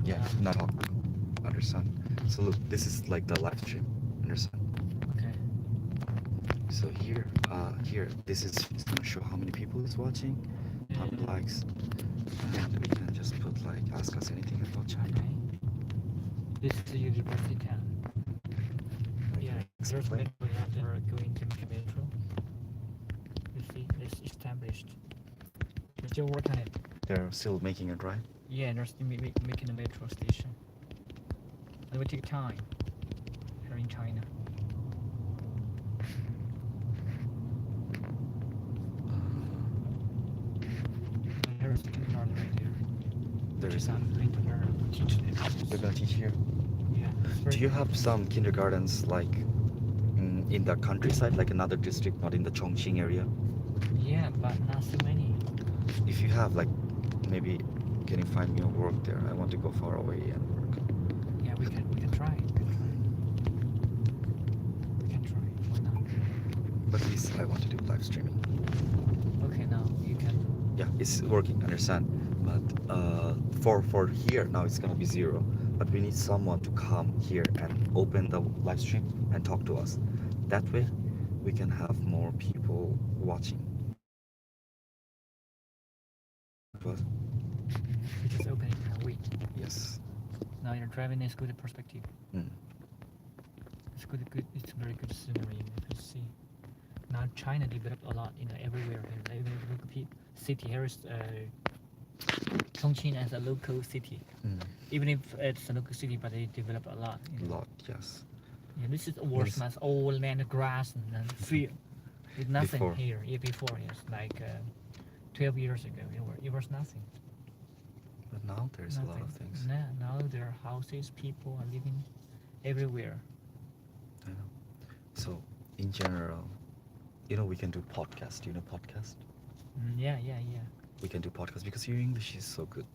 Yeah, not talk. Understand? So look, this is like the live stream. Understand? Okay. So here, this is gonna show how many people is watching, how many likes, and we can just put like ask us anything about China. Okay. This is a university town. Like Yeah, there's explain. metro. Yeah, they're going to make a metro. You see, it's established. They're still working on it. They're still making it, right? Yeah, they're still making a metro station. It will take time here in China. And there's a kindergarten right there. There Which is. is I'm going to learn teach them. They're gonna teach here. Yeah. It's very Do you good. have some kindergartens like in the countryside, like another district, not in the Chongqing area? Yeah, but not so many. If you have, like, maybe can you find me a work there? I want to go far away and work. Yeah, we can try. We can try. Why not? But at least I want to do live streaming. Okay, now you can. Yeah, it's working, understand? But for here now it's gonna be 0. But we need someone to come here and open the live stream and talk to us. That way we can have more people watching. But You just open it now. Wait. yes. Now you're driving. It's good perspective. Mm. It's good. It's very good scenery. You can see. Now China developed a lot. Everywhere. Every local city here is Chongqing as a local city. Mm. Even if it's a local city, but they develop a lot. Lot, yes. Yeah, this is worse Yes. as all land, grass, and field. With nothing Before. here. Yeah, before, yes, like 12 years ago, it was nothing. But now there's a lot of Nothing. things. Now there are houses, people are living everywhere. I know. So in general, we can do podcast. You know podcast? Yeah. We can do podcast because your English is so good.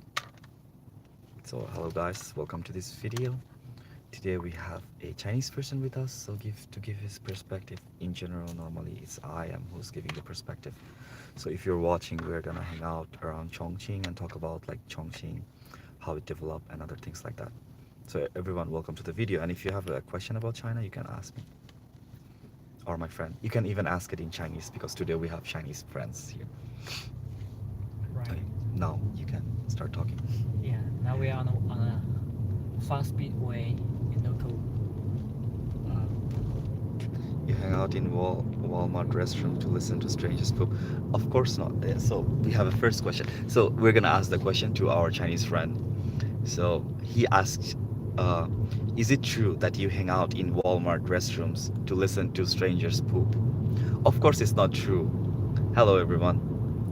So hello guys, welcome to this video. Today we have a Chinese person with us, so to give his perspective. In general, normally it's I am who's giving the perspective. So if you're watching, we're gonna hang out around Chongqing and talk about like Chongqing, how it developed and other things like that. So everyone, welcome to the video. And if you have a question about China, you can ask me or my friend. You can even ask it in Chinese because today we have Chinese friends here. Right. Okay, now you can start talking. Yeah. Now we are on a fast speed way in local. You hang out in Walmart restroom to listen to strangers poop? Of course not. So we have a first question. So we're gonna ask the question to our Chinese friend. So he asked, is it true that you hang out in Walmart restrooms to listen to strangers poop? Of course it's not true. Hello everyone.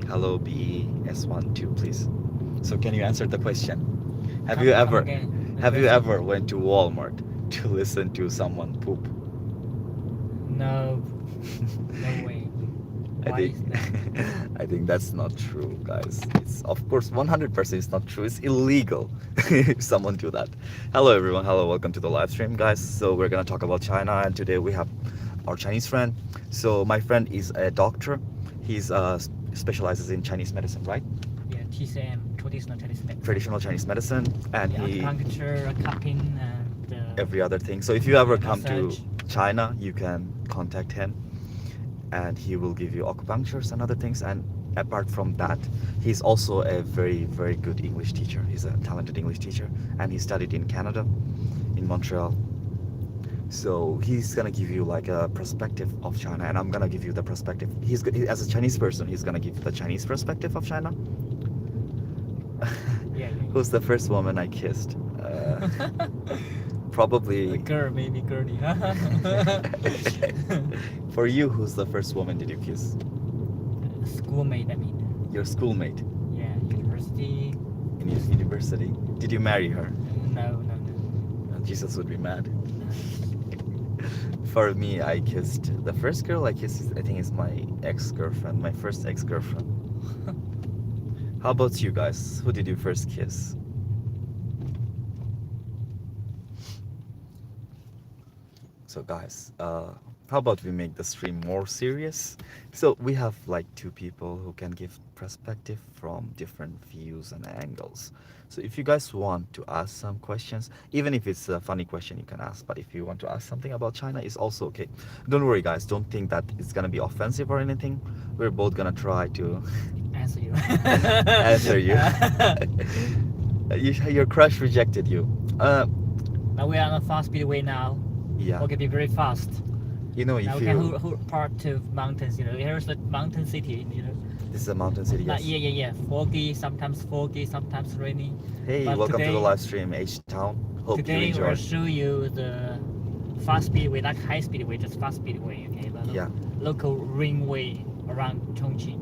Hello BES12, please. So can you answer the question? Have you Come ever again. The have you question. ever went to Walmart to listen to someone poop? No. No way. I Why think is that? I think that's not true, guys. It's of course 100% it's not true. It's illegal if someone do that. Hello everyone. Hello, welcome to the live stream, guys. So we're gonna talk about China, and today we have our Chinese friend. So my friend is a doctor. He's specializes in Chinese medicine, right? Yeah, TCM, traditional Chinese medicine. Traditional Chinese medicine, and Yeah, he acupuncture, cupping, and every other thing. So if you ever come to massage. China, you can contact him and he will give you acupunctures and other things. And apart from that, he's also a very, very good English teacher. He's a talented English teacher, and he studied in Canada, in Montreal. So he's gonna give you like a perspective of China, and I'm gonna give you the perspective. As a Chinese person, he's gonna give you the Chinese perspective of China. Yeah. Who's the first woman I kissed? Probably. A girl, maybe girly. For you, who's the first woman did you kiss? Schoolmate, I mean. Your schoolmate Yeah, university. in university. Did you marry her? No. Jesus would be mad. For me, I kissed the first girl I kissed. I think is my ex-girlfriend, my first ex-girlfriend. How about you guys? Who did you first kiss? So guys, how about we make the stream more serious? So we have like two people who can give perspective from different views and angles. So if you guys want to ask some questions, even if it's a funny question, you can ask. But if you want to ask something about China, it's also okay. Don't worry, guys. Don't think that it's gonna be offensive or anything. We're both gonna try to Answer you. answer you. Your crush rejected you. Now we are on a fast speedway now. Yeah. We can be very fast. You know, Now if we can you part to mountains. Here's the mountain city. this is a mountain city. Yes. Yeah. Foggy, sometimes rainy. Hey, But welcome to today- the live stream, H Town. Hope you Today enjoy. we'll show you the fast speedway, not high speedway, just fast speedway. Okay, the Yeah. local ringway around Chongqing.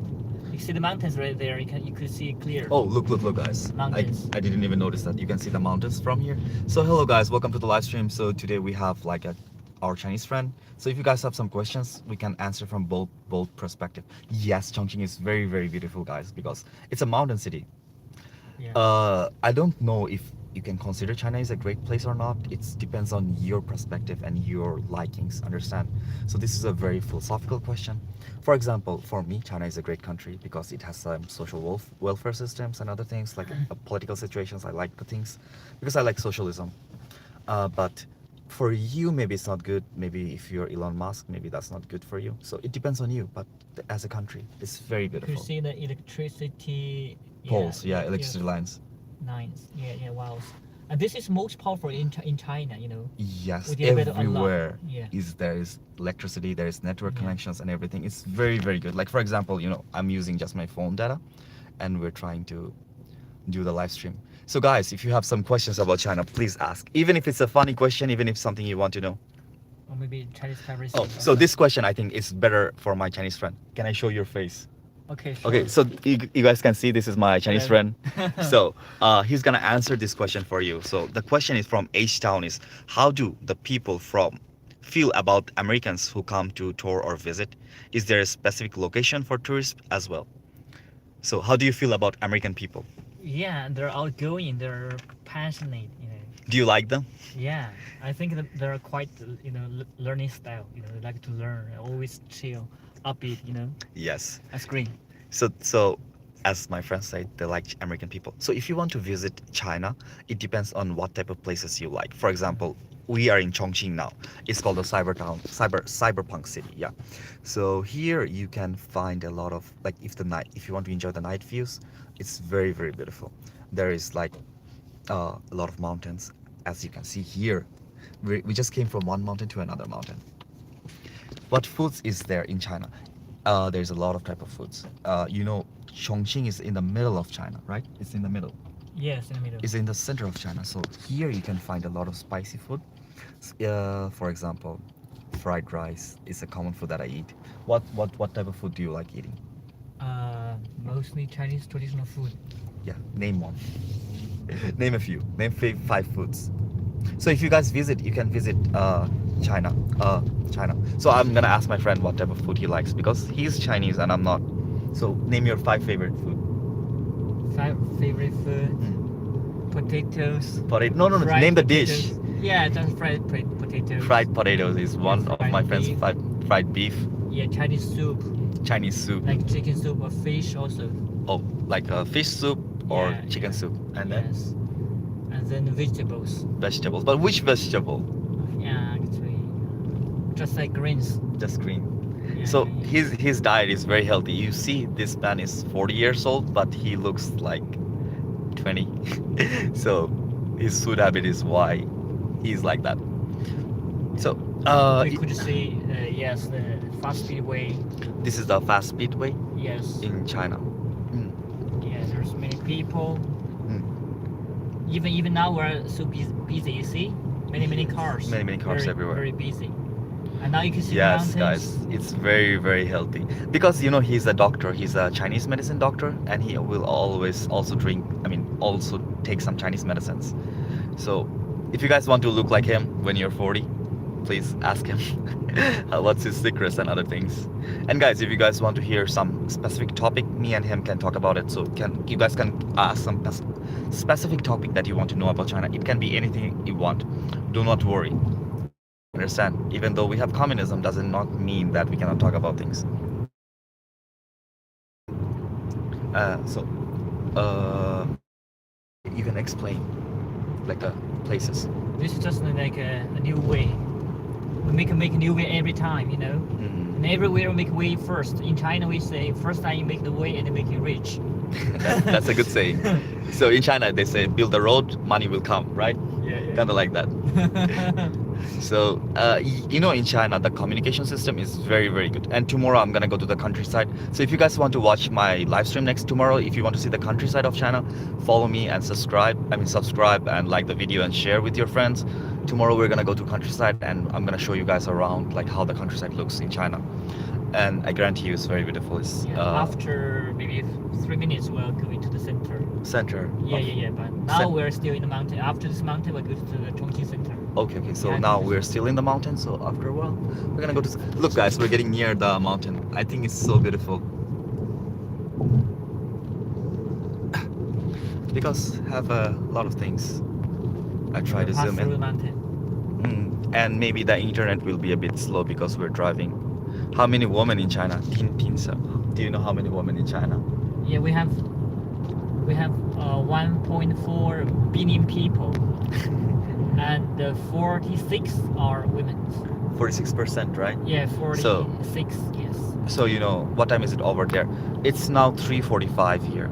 You see the mountains right there. You could see it clear. Oh, look, guys. Mountains. I didn't even notice that. You can see the mountains from here. So, hello, guys. Welcome to the live stream. So, today we have like our Chinese friend. So, if you guys have some questions, we can answer from both perspective. Yes, Chongqing is very, very beautiful, guys, because it's a mountain city. Yeah. I don't know if you can consider China is a great place or not. It depends on your perspective and your likings, understand? So this is a very philosophical question. For example, for me, China is a great country because it has some social welfare systems and other things like political situations. I like the things because I like socialism. But for you, maybe it's not good. Maybe if you're Elon Musk, maybe that's not good for you. So it depends on you. But as a country, it's very You beautiful. see the electricity Poles, yeah, electricity lines. lines. Wow. And this is most powerful in China. Yes, We did better a lot. everywhere Yeah. there is electricity, there is network Yeah. connections and everything. It's very, very good. Like for example, I'm using just my phone data and we're trying to do the live stream. So guys, if you have some questions about China, please ask. Even if it's a funny question, even if something you want to know. Or maybe Chinese terrorists. Oh, so this question I think is better for my Chinese friend. Can I show your face? Okay. Sure. Okay, so you guys can see this is my Chinese Hello. friend. So he's gonna answer this question for you. So the question is from H Town is how do the people from feel about Americans who come to tour or visit? Is there a specific location for tourists as well? So how do you feel about American people? Yeah, they're outgoing. They're passionate. Do you like them? Yeah, I think that they're quite learning style. They like to learn. Always chill, upbeat. Yes. That's great. So as my friends say, they like American people. So if you want to visit China, it depends on what type of places you like. For example, we are in Chongqing now. It's called a cyberpunk city. Yeah. So here you can find a lot of like if you want to enjoy the night views, it's very, very beautiful. There is like a lot of mountains, as you can see here. We just came from one mountain to another mountain. What foods is there in China? There's a lot of type of foods. Chongqing is in the middle of China, right? It's in the middle. Yes, in the middle. It's in the center of China. So here you can find a lot of spicy food. For example, fried rice is a common food that I eat. What type of food do you like eating? Mostly Chinese traditional food. Yeah, name one. Name a few. Name 5 foods. So if you guys visit, you can visit China. China. So I'm gonna ask my friend what type of food he likes because he's Chinese and I'm not. So name your 5 favorite food. 5 favorite food. Potatoes. No. Fried Name the potatoes. dish. Yeah, just fried potatoes. Fried potatoes is one of fried my friends' beef. fried beef. Yeah, Chinese soup, Chinese soup. like chicken soup or fish also. Oh, like a fish soup or Yeah, chicken yeah. soup. And then Yes. And then vegetables. vegetables. But which vegetable? Yeah, actually, just like greens. Just green. Yeah, So yeah. his diet is very healthy. You see, this man is 40 years old, but he looks like 20. So his food habit is why he's like that. So We could see, yes, the fast speedway. this is the fast speedway Yes. in China. Mm. Yeah, there's many people. Mm. Even now we're so busy. You see, many cars. Many cars very, everywhere. Very busy. And now you can see Yes, mountains. guys, it's very, very healthy because he's a doctor. He's a Chinese medicine doctor, and he will always also also take some Chinese medicines. So, if you guys want to look like him when you're 40, please ask him what's his secrets and other things. And guys, if you guys want to hear some specific topic, me and him can talk about it. So you guys can ask some specific topic that you want to know about China. It can be anything you want. Do not worry. understand, even though we have communism, does not mean that we cannot talk about things. So, you can explain like the places. This is just like a new way. We make a new way every time, you know. Mm. And everywhere we make way first. In China, we say first time you make the way and then make it rich. That's a good saying. So in China, they say build the road, money will come, right? Yeah. Kind of like that. So, in China, the communication system is very, very good. And tomorrow I'm gonna go to the countryside. So if you guys want to watch my live stream next tomorrow, if you want to see the countryside of China, follow me and subscribe and like the video and share with your friends. Tomorrow we're gonna go to countryside and I'm gonna show you guys around like how the countryside looks in China. And I guarantee you it's very beautiful. It's after maybe 3 minutes, we'll go into the center. Center. Yeah. But now we're still in the mountain. After this mountain, we'll go to the Chongqing center. Okay. So Yeah, now we're still in the mountain. So after a while, we're gonna go to. Look, guys, we're getting near the mountain. I think it's so beautiful. Because have a lot of things. I try to Pass zoom through the in. mountain. And maybe the internet will be a bit slow because we're driving. How many women in China? Do you know how many women in China? Yeah, we have 1.4 billion people, and 46 are women. 46%, right? Yeah, 46. Yes. So what time is it over there? It's now 3:45 here.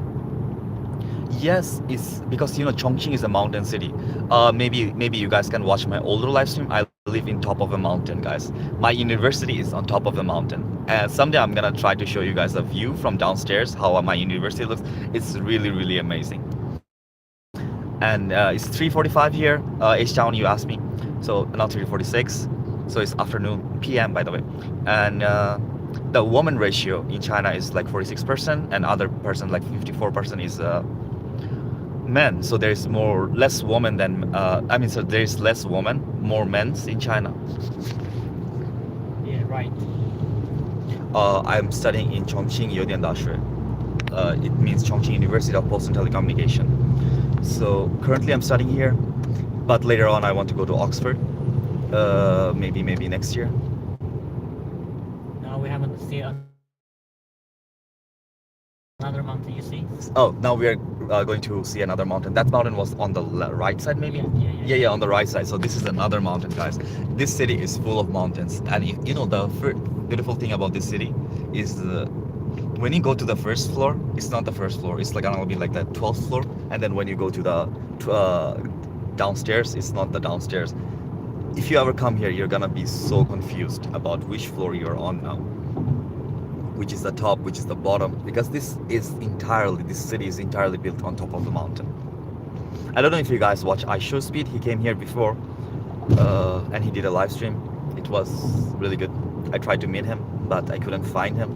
Yes, it's because Chongqing is a mountain city. Maybe you guys can watch my older live stream. I live in top of a mountain, guys. My university is on top of a mountain. And someday I'm gonna try to show you guys a view from downstairs how my university looks. It's really, really amazing. And it's 3:45 here. H-Town, you asked me. So now 3:46. So it's afternoon, PM, by the way. And the woman ratio in China is like 46%, and other person like 54% is men. So there's less women than so there's less women, more men in China. Yeah, right. I'm studying in Chongqing Yodian It means Chongqing University of Post and Telecommunication. So currently I'm studying here, but later on I want to go to Oxford. Maybe next year. Now we haven't seen another mountain. You see? Oh, now we are going to see another mountain. That mountain was on the right side, maybe. Yeah, on the right side. So this is another mountain, guys. This city is full of mountains, and the beautiful thing about this city is when you go to the first floor, it's not the first floor. It's gonna be like the 12th floor, and then when you go to the downstairs, it's not the downstairs. If you ever come here, you're gonna be so confused about which floor you're on now, which is the top, which is the bottom, because this city is entirely built on top of the mountain. I don't know if you guys watch iShowSpeed. He came here before, and he did a live stream. It was really good. I tried to meet him, but I couldn't find him.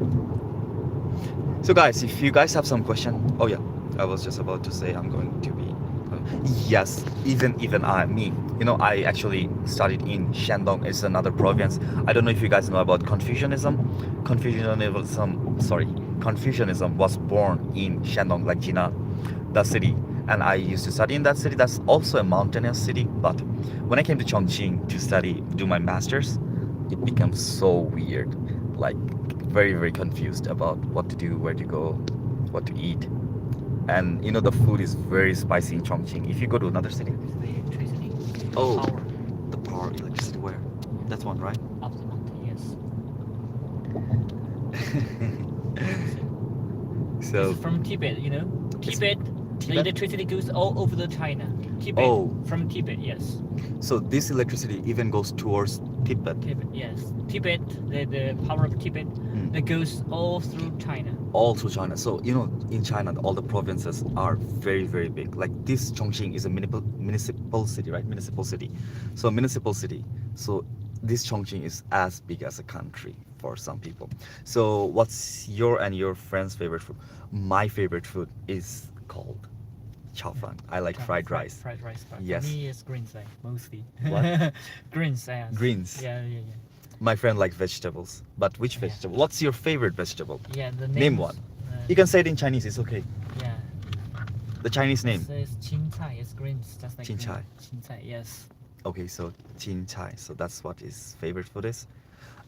So guys, if you guys have some question, oh yeah, I was just about to say I'm going to be, yes, even I actually studied in Shandong. It's another province. I don't know if you guys know about Confucianism. Confucianism was born in Shandong, like Jinan, the city. And I used to study in that city. That's also a mountainous city. But when I came to Chongqing to do my master's, it became so weird. Like very, very confused about what to do, where to go, what to eat. And the food is very spicy in Chongqing. If you go to another city. The electricity. Oh, Power. the power, electricity, where? That's one, right? Up the mountain. Yes. So It's from Tibet, Tibet, the Tibet? electricity goes all over the China. Tibet. Oh. From Tibet, yes. So this electricity even goes towards Tibet. Tibet, yes. Tibet, the power of Tibet, that goes all through China. All through China. So in China, all the provinces are very, very big. Like this Chongqing is a municipal city, right? Municipal city. So So this Chongqing is as big as a country for some people. So what's your and your friend's favorite food? My favorite food is called chow fan. I like fried rice. Fried rice. But Yes. For me, it's greens, mostly. What? Greens, yes. Greens. Yeah. My friend likes vegetables. But which vegetable? What's your favorite vegetable? Yeah, the Name one. You can say it in Chinese. It's okay. Yeah. The Chinese name. It's chin cai. It's greens, just like Chin cai. Chin cai, yes. Okay, so chin chai. So that's what his favorite food is.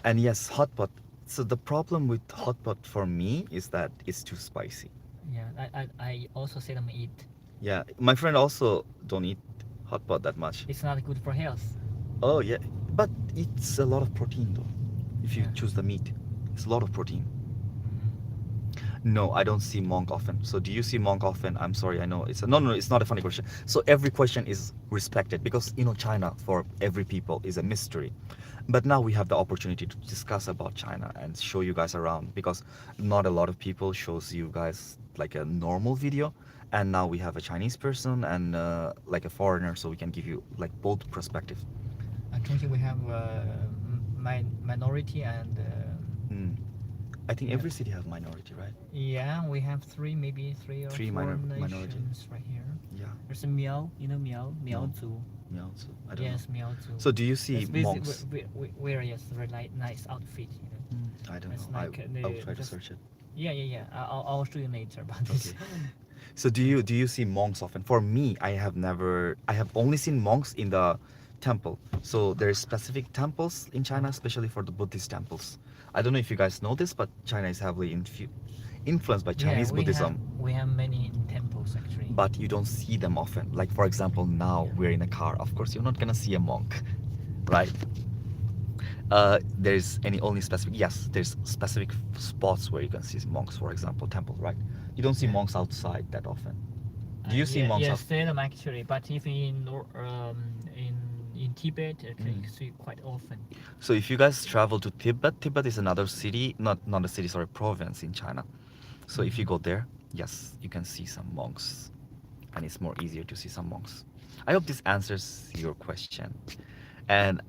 And yes, hot pot. So the problem with hot pot for me is that it's too spicy. Yeah, I also seldom eat. Yeah, my friend also don't eat hot pot that much. It's not good for health. Oh yeah, but it's a lot of protein though. If you Yeah. choose the meat, it's a lot of protein. Mhm. No, I don't see monk often. So do you see monk often? I'm sorry, I know it's a, no, no, it's not a funny question. So every question is respected because China for every people is a mystery. But now we have the opportunity to discuss about China and show you guys around because not a lot of people shows you guys like a normal video. And now we have a Chinese person and like a foreigner, so we can give you like both perspective. Chongqing we have minority and Mm. I think yeah, every city have minority, right? yeah, we have maybe three or Three four minority. nations right here. Yeah. There's a Miao, No. Miaozu. Yeah. Also, I don't know. Yes, Miaozu. So do you see That's basically monks? wear yes, very nice outfit. I don't It's know. like I will try to just search it. yeah. I'll show you later about this. Okay. So do you see monks often? For me, I have only seen monks in the temple. So there's specific temples in China, especially for the Buddhist temples. I don't know if you guys know this, but China is heavily influenced by Yeah, Chinese Buddhism, we have many temples actually. but you don't see them often. Like for example, now Yeah. we're in a car. Of course, you're not gonna see a monk, right? There's any only specific yes, there's specific spots where you can see monks, for example, temple, right? You don't see Yeah. monks outside that often. Do you see monks Yeah, out? seldom actually, but if in Tibet, okay, Mm. see quite often. So if you guys travel to Tibet, Tibet is another city, not a city, sorry, province in China. So if you Mhm. go there, yes, you can see some monks, and it's more easier to see some monks. I hope this answers your question. And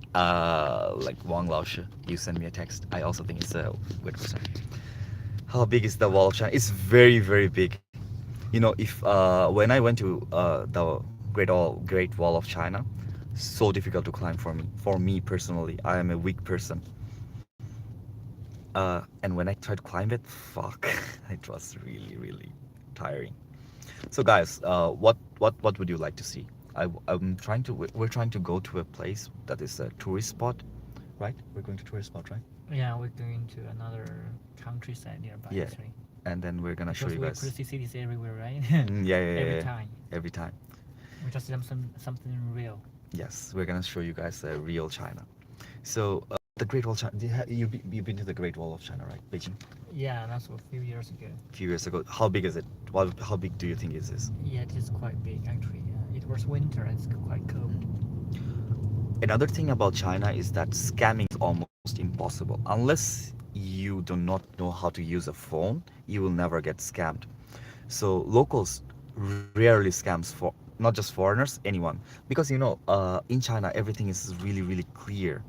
like Wang Laoshi, you send me a text. I also think it's a good question. How big is the wall of China? It's very, very big. If when I went to the Great Wall of China, so difficult to climb for me. For me personally, I am a weak person. And when I tried to climb it, fuck, it was really, really tiring. So guys, what would you like to see? We're trying to go to a place that is a tourist spot, right? We're going to tourist spot, right? Yeah, we're going to another countryside nearby Yeah. actually. And then we're gonna show Because you we guys. could see cities everywhere, right? Yeah, yeah, yeah, Every yeah. time. Every time. We just something real. Yes, we're gonna show you guys real China. So the Great Wall of China. You've been to the Great Wall of China, right? Beijing. Yeah, that's a few years ago. A few years ago. How big is it? How big do you think is this? Yeah, it is quite big actually. It was winter and it's quite cold. Another thing about China is that scamming is almost impossible. Unless you do not know how to use a phone, you will never get scammed. So locals rarely scams for not just foreigners, anyone. Because in China everything is really, really clear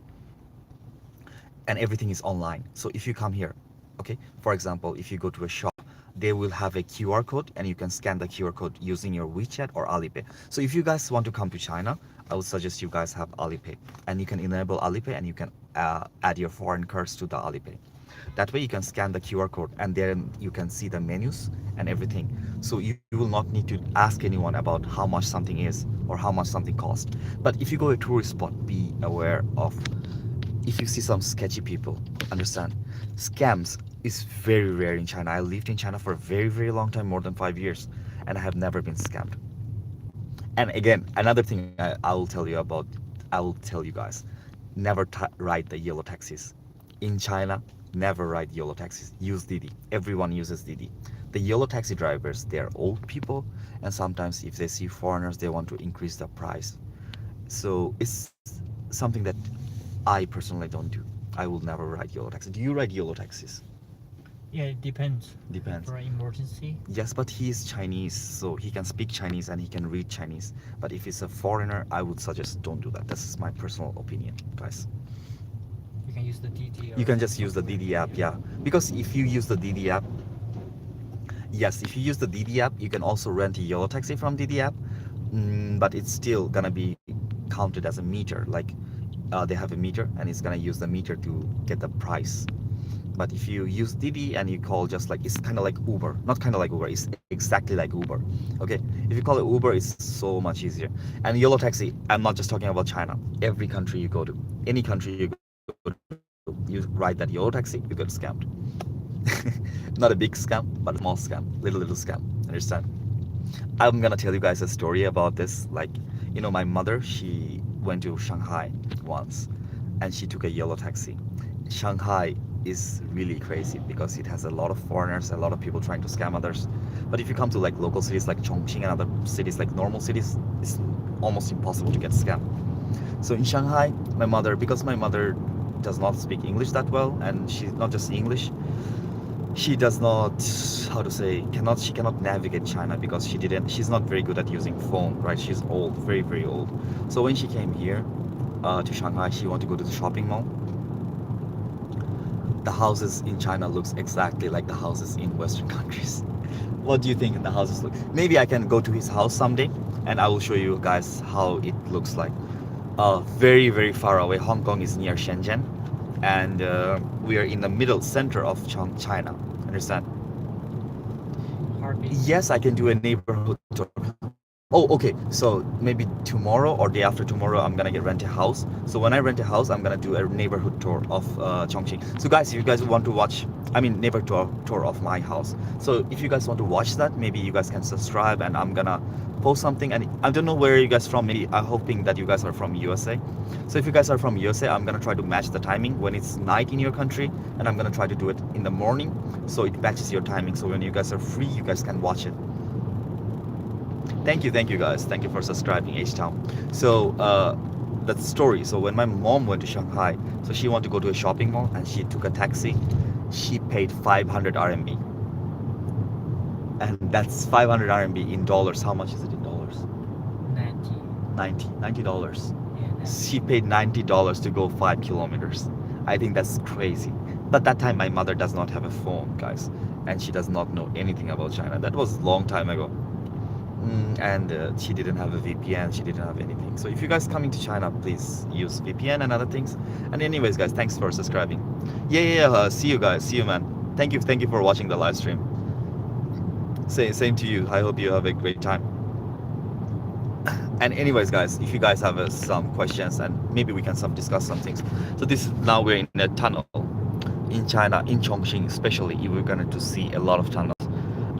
and everything is online. So if you come here, okay, for example, if you go to a shop, they will have a QR code and you can scan the QR code using your WeChat or Alipay. So if you guys want to come to China, I would suggest you guys have Alipay and you can enable Alipay and you can add your foreign cards to the Alipay. That way you can scan the QR code and then you can see the menus and everything. So you will not need to ask anyone about how much something is or how much something costs. But if you go to a tourist spot, be aware of if you see some sketchy people, understand, scams is very rare in China. I lived in China for a very, very long time, more than 5 years, and I have never been scammed. And again, another thing I will tell you guys, never ride the yellow taxis. In China, never ride yellow taxis. Use Didi. Everyone uses Didi. The yellow taxi drivers, they are old people, and sometimes if they see foreigners, they want to increase the price. So it's something that I personally don't do. I will never ride yellow taxi. Do you ride yellow taxis? Yeah, it depends. Depends. For an emergency. Yes, but he is Chinese, so he can speak Chinese and he can read Chinese. But if it's a foreigner, I would suggest don't do that. This is my personal opinion, guys. You can use the DD You or can some just use the software. Didi app, yeah. Because if you use the Didi app, yes, if you use the Didi app, you can also rent a yellow taxi from Didi app. But it's still gonna be counted as a meter. Like they have a meter, and it's gonna use the meter to get the price. But if you use Didi and you call just like, it's kind of like Uber, not kind of like Uber, it's exactly like Uber. Okay, if you call it Uber, it's so much easier. And YOLO taxi, I'm not just talking about China. Every country you go to, any country you go to, you ride that YOLO taxi, you get scammed. Not a big scam, but a small scam, little scam. Understand? I'm gonna tell you guys a story about this. Like, my mother, she went to Shanghai once, and she took a yellow taxi. Shanghai is really crazy because it has a lot of foreigners, a lot of people trying to scam others. But if you come to like local cities like Chongqing and other cities like normal cities, it's almost impossible to get scammed. So in Shanghai, because my mother does not speak English that well, and she's not just English, she does not, how to say, she cannot navigate China because she's not very good at using phone, right? She's old, very very old. So when she came here to Shanghai, she wanted to go to the shopping mall. The houses in China looks exactly like the houses in Western countries. What do you think the houses look? Maybe I can go to his house someday and I will show you guys how it looks like. Very very far away. Hong Kong is near Shenzhen, and we are in the middle center of China. Understand? Heartbeat. Yes, I can do a neighborhood tour. Oh, okay. So maybe tomorrow or day after tomorrow, I'm gonna rent a house. So when I rent a house, I'm gonna do a neighborhood tour of Chongqing. So guys, if you guys want to watch, neighborhood tour of my house. So if you guys want to watch that, maybe you guys can subscribe, and I'm gonna post something. And I don't know where you guys from. Maybe I'm hoping that you guys are from USA. So if you guys are from USA, I'm gonna try to match the timing when it's night in your country, and I'm gonna try to do it in the morning, so it matches your timing. So when you guys are free, you guys can watch it. Thank you guys. Thank you for subscribing, H-Town. So that story. So when my mom went to Shanghai, so she wanted to go to a shopping mall and she took a taxi. She paid 500 RMB. And that's 500 RMB in dollars. How much is it in dollars? 90 dollars. Yeah, She paid $90 to go 5 kilometers. I think that's crazy. But that time my mother does not have a phone, guys, and she does not know anything about China. That was a long time ago. And she didn't have a VPN, she didn't have anything. So if you guys coming to China, please use VPN and other things. And anyways guys, thanks for subscribing. See you guys, see you man. Thank you for watching the live stream. Same to you. I hope you have a great time. And anyways guys, if you guys have some questions, and maybe we can discuss some things. So now we're in a tunnel in China, in Chongqing especially. We're going to see a lot of tunnels.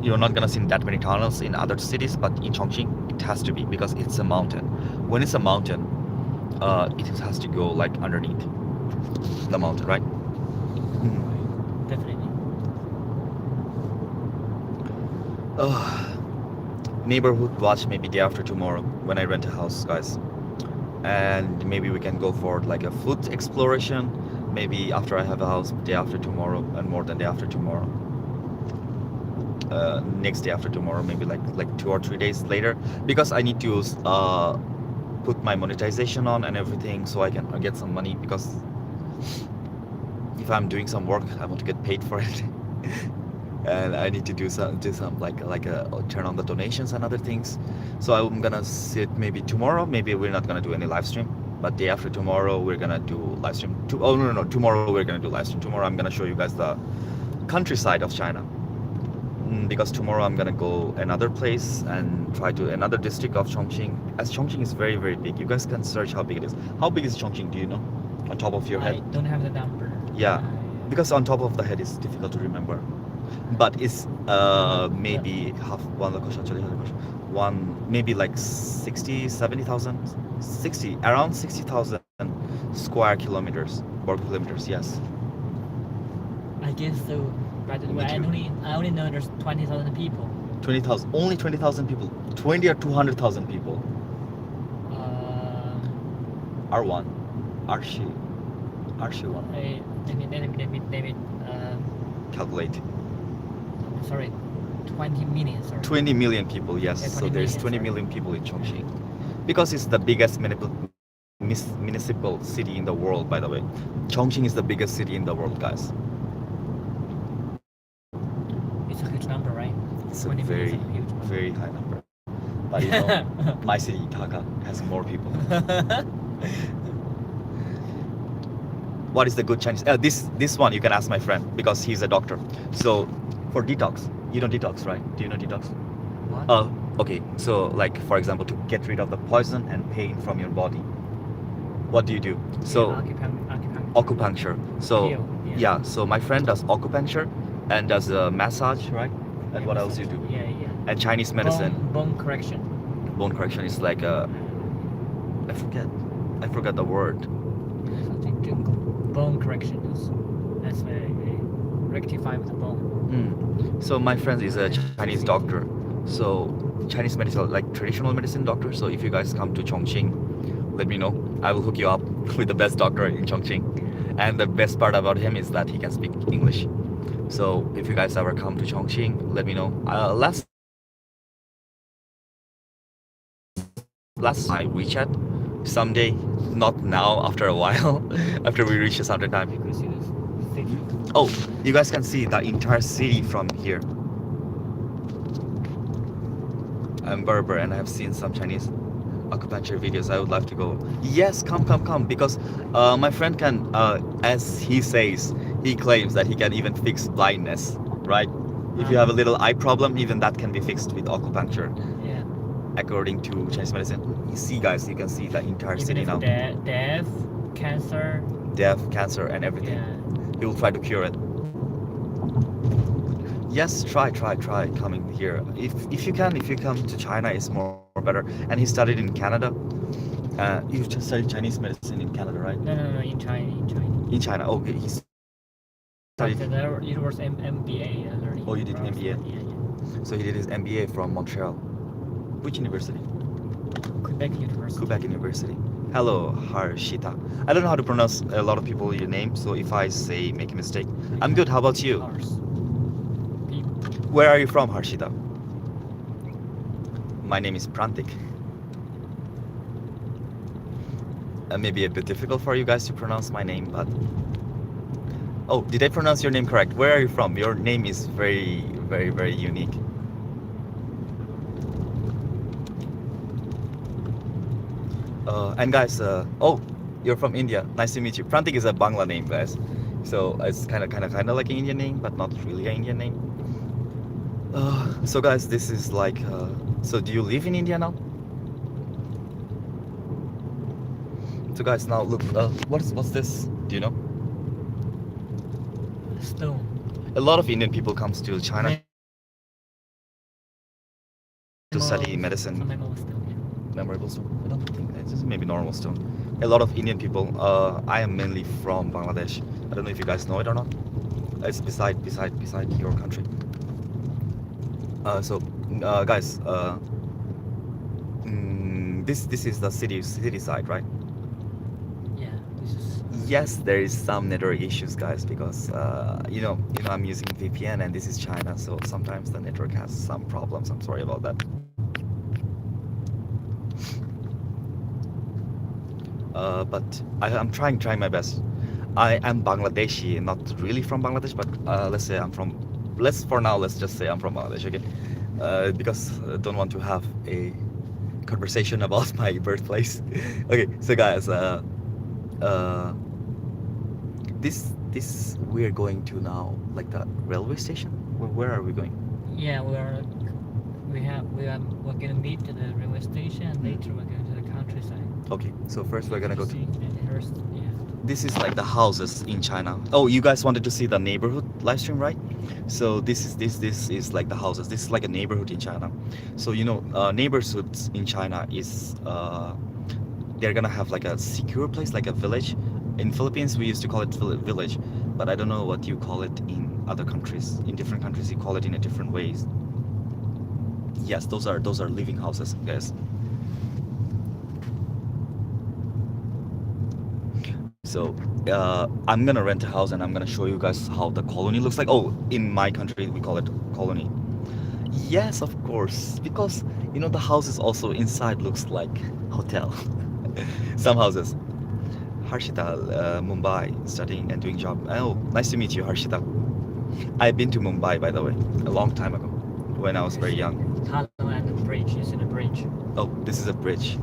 You're not gonna see that many tunnels in other cities, but in Chongqing it has to be because it's a mountain. When it's a mountain, it has to go like underneath the mountain, right? Definitely. Neighborhood watch maybe day after tomorrow when I rent a house, guys. And maybe we can go for like a food exploration. Maybe after I have a house, day after tomorrow, and more than day after tomorrow. Next day after tomorrow, maybe like 2 or 3 days later, because I need to put my monetization on and everything, so I can get some money, because if I'm doing some work, I want to get paid for it. And I need to do some turn on the donations and other things. So I'm gonna sit maybe tomorrow. Maybe we're not gonna do any live stream, but day after tomorrow we're gonna do live stream. No, tomorrow we're gonna do live stream. Tomorrow I'm gonna show you guys the countryside of China. Because tomorrow I'm gonna go another place and try to another district of Chongqing, as Chongqing is very very big. You guys can search how big it is. How big is Chongqing, do you know, on top of your head? I don't have the number. Yeah, because on top of the head it's difficult to remember, but it's maybe half one, maybe like 70,000, around 60,000 square kilometers or kilometers. Yes, I guess so. By the way, I only know there's 20,000 people. 20,000, only 20,000 people, 20 or 200,000 people. R1, Arshi one. Let me Calculate. sorry, 20 million. Sorry. 20 million people. Yes, Yeah, so there's 20 million people in Chongqing, because it's the biggest municipal city in the world. By the way, Chongqing is the biggest city in the world, guys. It's a huge number, right? It's a 20 million very is a huge number. very high number. But you know, my city, Dhaka, has more people. what is the good Chinese? This one you can ask my friend because he's a doctor. So for detox, you know detox, right? Do you know detox? What? Okay. So like for example, to get rid of the poison and pain from your body, what do you do? So acupuncture. So Peel, yeah. yeah. So my friend does acupuncture and does a massage, right? And what else you do? Yeah, yeah. And Chinese medicine. Bone correction. Bone correction is like I forget the word. Something to bone correction is that's rectify with the bone. So my friend is a Chinese doctor. So Chinese medicine, like traditional medicine doctor. So if you guys come to Chongqing, let me know. I will hook you up with the best doctor in Chongqing. And the best part about him is that he can speak English. So if you guys ever come to Chongqing, let me know. Last I WeChat someday, not now. After a while, after we reach a certain time. You can see this city. Oh, you guys can see the entire city from here. I'm Berber and I have seen some Chinese acupuncture videos. I would love to go. Yes, come, because my friend can, as he says, he claims that he can even fix blindness, right? If you have a little eye problem, even that can be fixed with acupuncture. Yeah. According to Chinese medicine. You see, guys, you can see the entire Even city if now. death, cancer. Death, cancer, and everything. Yeah. He will try to cure it. Yes, try coming here. If you come to China, it's more better. And he studied in Canada. You just studied Chinese medicine in Canada, right? No, in China. In China, okay. He studied. It was MBA learning. Oh, you did MBA? Yeah. So he did his MBA from Montreal. Which university? Quebec University. Quebec University. Hello, Harshita. I don't know how to pronounce a lot of people your name, so if I say make a mistake, I'm good. How about you? Where are you from, Harshita? My name is Prantik. Maybe a bit difficult for you guys to pronounce my name, but oh, did I pronounce your name correct? Where are you from? Your name is very, very, very unique. And guys, oh, you're from India. Nice to meet you. Prantik is a Bangla name, guys. So it's kind of like an Indian name, but not really an Indian name. So guys, this is like. So do you live in India now? So guys, now look. What's this? Do you know? Stone. A lot of Indian people comes to China to study medicine. Memorable stone? I don't think it's just maybe normal stone. A lot of Indian people. I am mainly from Bangladesh. I don't know if you guys know it or not. It's beside your country. Guys, this is the city side, right? Yeah, this is. Yes, there is some network issues, guys, because you know I'm using VPN and this is China, so sometimes the network has some problems. I'm sorry about that. But I'm trying my best. I am Bangladeshi, not really from Bangladesh, but let's just say I'm from Bangladesh, okay? Because I don't want to have a conversation about my birthplace. Okay, so guys, this we're going to now like the railway station. Where are we going? Yeah, we're gonna meet at the railway station, and later we're going to the countryside. Okay, so first we're gonna go to. Yeah. This is like the houses in China. Oh, you guys wanted to see the neighborhood live stream, right? So this is like the houses. This is like a neighborhood in China. So neighborhoods in China is they're gonna have like a secure place, like a village. In Philippines, we used to call it village, but I don't know what you call it in other countries. In different countries, you call it in a different ways. Yes, those are living houses, guys. So I'm gonna rent a house and I'm gonna show you guys how the colony looks like. Oh, in my country we call it colony. Yes, of course, because the houses also inside looks like hotel. Some houses. Harshita, Mumbai, studying and doing job. Oh, nice to meet you, Harshita. I've been to Mumbai, by the way, a long time ago, when I was very young. Hello, and the bridge is in a bridge. Oh, this is a bridge.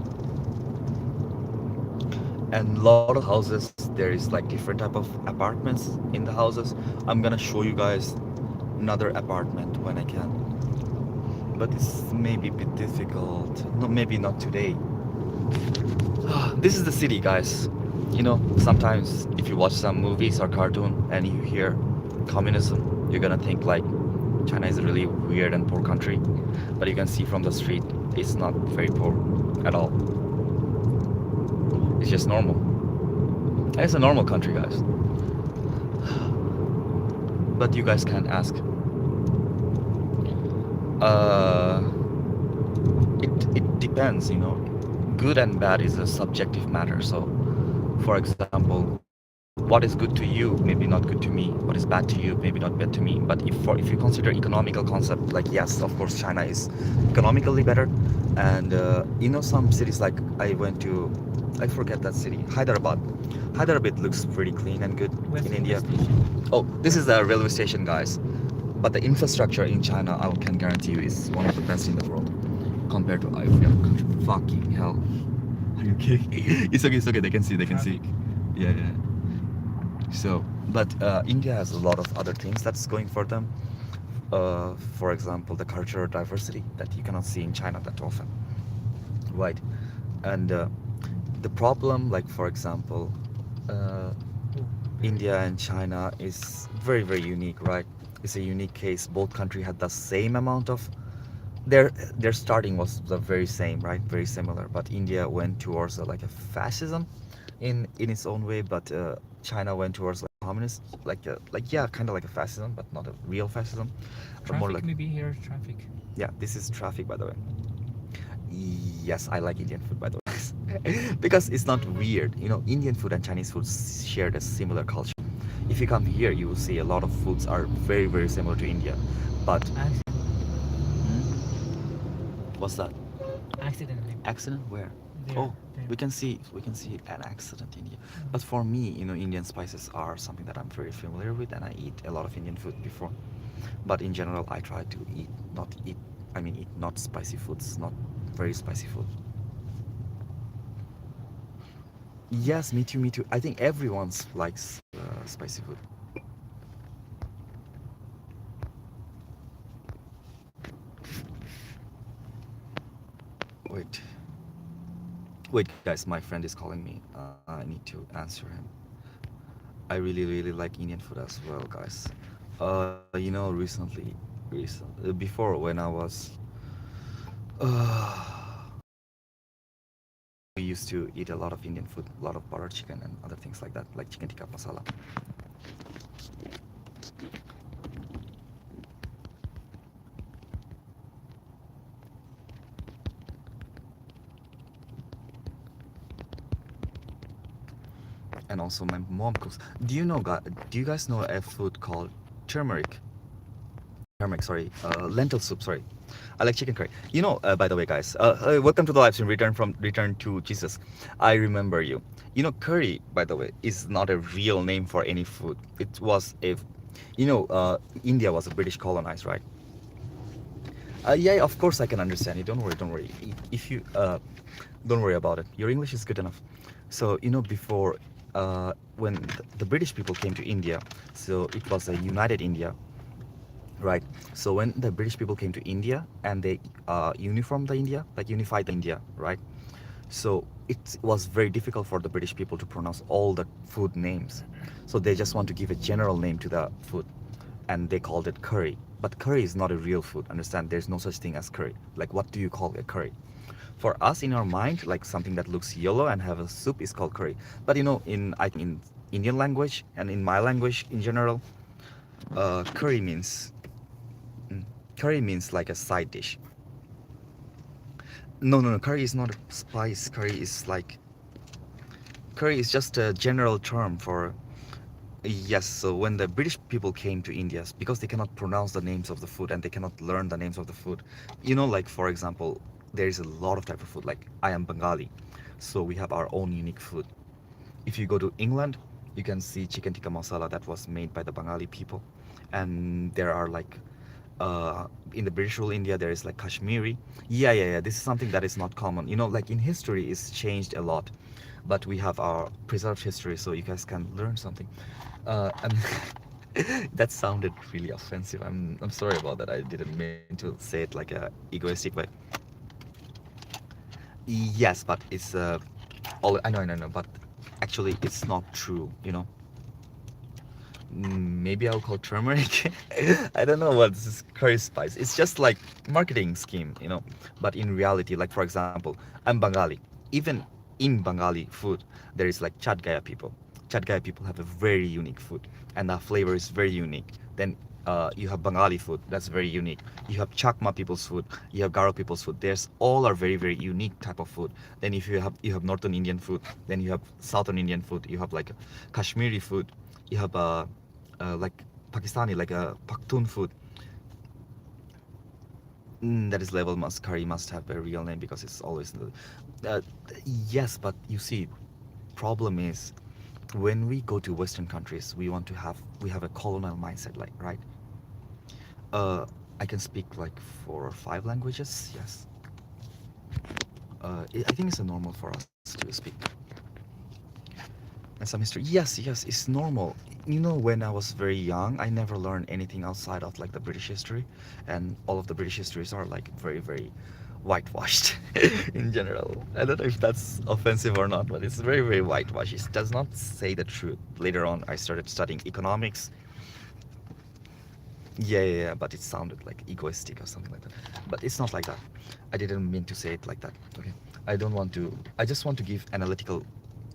and a lot of houses there is like different type of apartments in the houses. I'm gonna show you guys another apartment when I can, but it's maybe a bit difficult. No, maybe not today. This is the city, guys. You know, sometimes if you watch some movies or cartoon and you hear communism, you're gonna think like China is a really weird and poor country. But you can see from the street, it's not very poor at all. It's just normal. And it's a normal country, guys. But you guys can ask. Uh, it depends, you know. Good and bad is a subjective matter. So, for example, what is good to you maybe not good to me. What is bad to you maybe not bad to me. But if you consider economical concept, like yes, of course, China is economically better. And you know, some cities like I went to, I forget that city, Hyderabad. Hyderabad looks pretty clean and good Where's in the India. station? Oh, this is the railway station, guys. But the infrastructure in China, I can guarantee you, is one of the best in the world compared to every other country. Fucking hell. Are you kidding? It's okay, it's okay. They can see, they can see. Traffic. Yeah, yeah. So, but India has a lot of other things that's going for them. For example, the cultural diversity that you cannot see in China that often, right? And the problem, like for example, uh, Oh, very India and China is very, very unique, right? It's a unique case. Both country had the same amount of their starting was the very same, right? Very similar. But India went towards like a fascism, in its own way. But China went towards like communist, like yeah, kind of like a fascism, but not a real fascism, but more traffic. like Maybe here traffic. yeah. This is traffic, by the way. Yes, I like Indian food, by the way, because it's not weird. You know, Indian food and Chinese food share a similar culture. If you come here, you will see a lot of foods are very, very similar to India. But what's that? Accidentally. Accident? Where? There. Oh, There. we can see an accident in here. But for me, you know, Indian spices are something that I'm very familiar with, and I eat a lot of Indian food before. But in general, I try to eat not spicy foods, not very spicy food. Yes, me too, me too. I think everyone's likes spicy food. Wait, wait, guys, my friend is calling me. I need to answer him. I really, really like Indian food as well, guys. You know, before when I was, we used to eat a lot of Indian food, a lot of butter chicken and other things like that, like chicken tikka masala. And also my mom cooks. Do you guys know a food called turmeric? Turmeric, sorry, lentil soup. Sorry, I like chicken curry. You know, by the way, guys, welcome to the live stream. Return to Jesus. I remember you. You know, curry, by the way, is not a real name for any food. It was a, you know, India was a British colonized, right? Yeah, of course I can understand you. Don't worry, don't worry. If you don't worry about it. Your English is good enough. So you know, before when the British people came to India, so it was a united India, right? So when the British people came to India and they unified the India, right? So it was very difficult for the British people to pronounce all the food names. So they just want to give a general name to the food, and they called it curry. But curry is not a real food. Understand? There's no such thing as curry. Like, what do you call a curry? For us, in our mind, like something that looks yellow and have a soup is called curry. But you know, in I think in Indian language and in my language in general, curry means curry means like a side dish. No, no, no. Curry is not a spice. Curry is just a general term for. Yes, so when the British people came to India, because they cannot pronounce the names of the food and they cannot learn the names of the food, you know, like for example, there is a lot of type of food. Like I am Bengali, so we have our own unique food. If you go to England, you can see chicken tikka masala that was made by the Bengali people, and there are like in the British rule India, there is like Kashmiri. Yeah. This is something that is not common. You know, like in history, it's changed a lot, but we have our preserved history, so you guys can learn something. And that sounded really offensive. I'm sorry about that. I didn't mean to say it like a egoistic way. Yes, but it's all I know, but actually it's not true. You know, maybe I'll call turmeric. I don't know what this is curry spice. It's just like marketing scheme, you know. But in reality, like for example, I'm Bengali. Even in Bengali food, there is like Chad Gaya people. Chad Gaya people have a very unique food, and the flavor is very unique. Then you have Bengali food that's very unique. You have Chakma people's food. You have Garo people's food. There's all are very unique type of food. Then if you have Northern Indian food, then you have Southern Indian food. You have like Kashmiri food. You have like Pakistani, like a Pakhtun food. That is level must curry must have a real name because it's always uh, yes, but you see, problem is when we go to Western countries, we have a colonial mindset, like right. Uh, I can speak like 4 or 5 languages. Yes. I think it's a normal for us to speak. And some history. Yes, it's normal. You know, when I was very young, I never learned anything outside of like the British history, and all of the British histories are like very whitewashed in general. I don't know if that's offensive or not, but it's very whitewashed. It does not say the truth. Later on, I started studying economics. Yeah, but it sounded like egoistic or something like that. But it's not like that. I didn't mean to say it like that. Okay. I don't want to. I just want to give analytical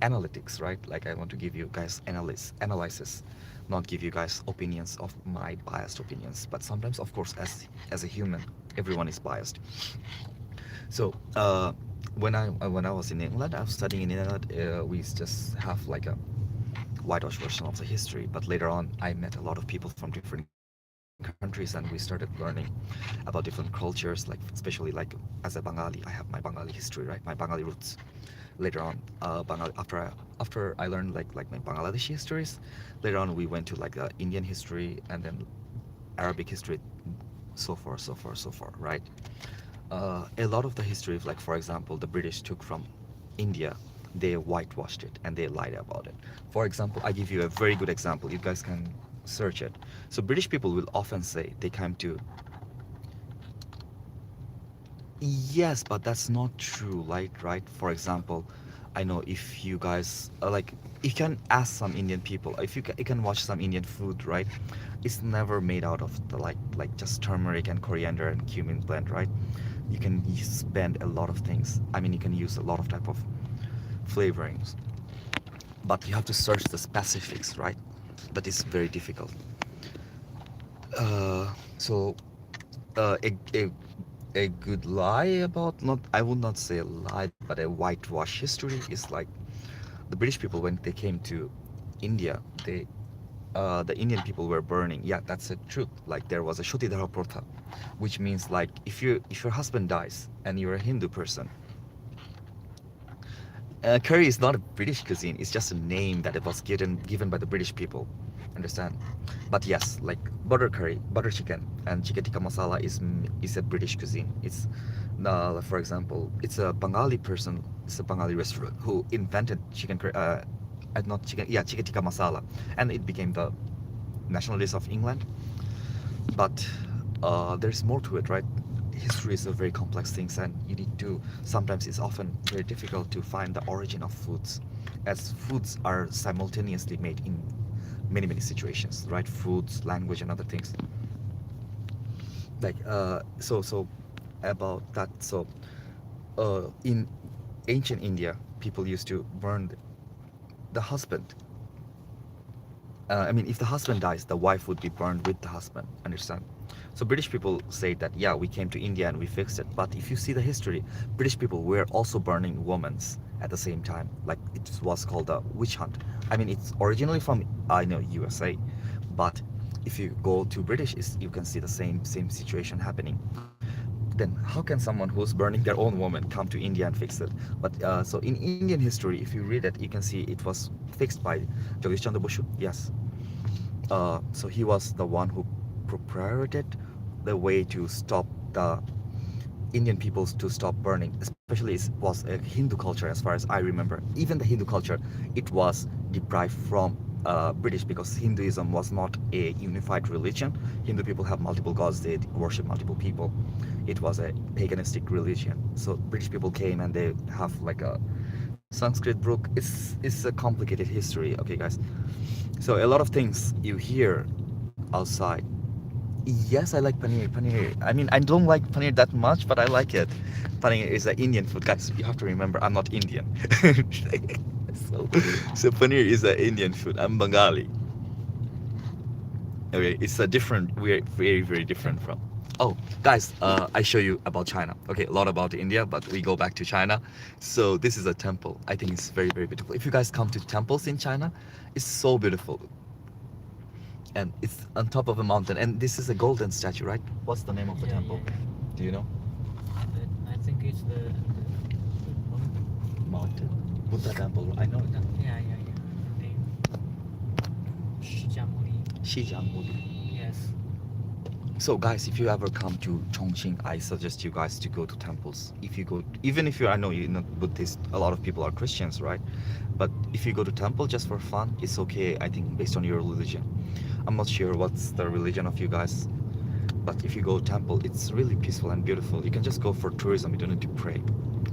analytics, right? Like I want to give you guys analysis, not give you guys opinions of my biased opinions. But sometimes, of course, as a human, everyone is biased. So when I was in England, I was studying in England. We just have like a whitewash version of the history. But later on, I met a lot of people from different countries, and we started learning about different cultures. Like especially like as a Bengali, I have my Bengali history, right? My Bengali roots. Later on, after I learned like my Bangladeshi histories, later on we went to like Indian history and then Arabic history, so far, right? A lot of the history of like for example the British took from India, they whitewashed it and they lied about it. For example, I give you a very good example, you guys can search it. So British people will often say they came to. Yes, but that's not true, like, right? For example, I know if you guys like, you can ask some Indian people, if you can watch some Indian food, right? It's never made out of the like just turmeric and coriander and cumin blend, right? You can spend a lot of things. I mean, you can use a lot of type of flavorings, but you have to search the specifics, right? That is very difficult. So a good lie about, not, I would not say a lie, but a whitewash history is like the British people when they came to India, the Indian people were burning. Yeah, that's a truth. Like there was a Shotidhara Protha, which means like if your husband dies and you're a Hindu person, curry is not a British cuisine. It's just a name that it was given by the British people. Understand? But yes, like butter curry, butter chicken, and chicken tikka masala is a British cuisine. It's for example, it's a Bengali person. It's a Bengali restaurant who invented chicken curry. Not chicken. Yeah, chicken tikka masala, and it became the national dish of England. But there's more to it, right? History is a very complex thing, and you need to. Sometimes it's often very difficult to find the origin of foods, as foods are simultaneously made in many situations, right? Foods, language, and other things. Like so about that. So in ancient India, people used to burn the husband. I mean, if the husband dies, the wife would be burned with the husband. Understand? So British people say that yeah, we came to India and we fixed it. But if you see the history, British people were also burning women at the same time. Like it was called a witch hunt. I mean, it's originally from I know USA, but if you go to British, you can see the same situation happening. Then how can someone who's burning their own woman come to India and fix it? But so in Indian history, if you read it, you can see it was fixed by Jagdish Chandra Basu. Yes. So he was the one who proprieted the way to stop the Indian peoples to stop burning, especially it was a Hindu culture as far as I remember. Even the Hindu culture, it was deprived from British because Hinduism was not a unified religion. Hindu people have multiple gods, they worship multiple people. It was a paganistic religion. So British people came and they have like a Sanskrit book. It's a complicated history, okay, guys. So a lot of things you hear outside. Yes, I like paneer. Paneer. I mean, I don't like paneer that much, but I like it. Paneer is an Indian food, guys. You have to remember, I'm not Indian. so, so paneer is an Indian food. I'm Bengali. Okay, it's a different. We're very, very different from. Oh, guys, I show you about China. Okay, a lot about India, but we go back to China. So this is a temple. I think it's very, very beautiful. If you guys come to temples in China, it's so beautiful. And it's on top of a mountain. And this is a golden statue, right? What's the name of the Yeah, temple? yeah, Do you know? I think it's the Mountain. Buddha temple. I know that. yeah. Name Shijamuri. Shijamudi. Yes. So guys, if you ever come to Chongqing, I suggest you guys to go to temples. If you go, even if I know you're not Buddhist, a lot of people are Christians, right? But if you go to temple just for fun, it's okay. I think based on your religion. I'm not sure what's the religion of you guys, but if you go temple, it's really peaceful and beautiful. You can just go for tourism. You don't need to pray.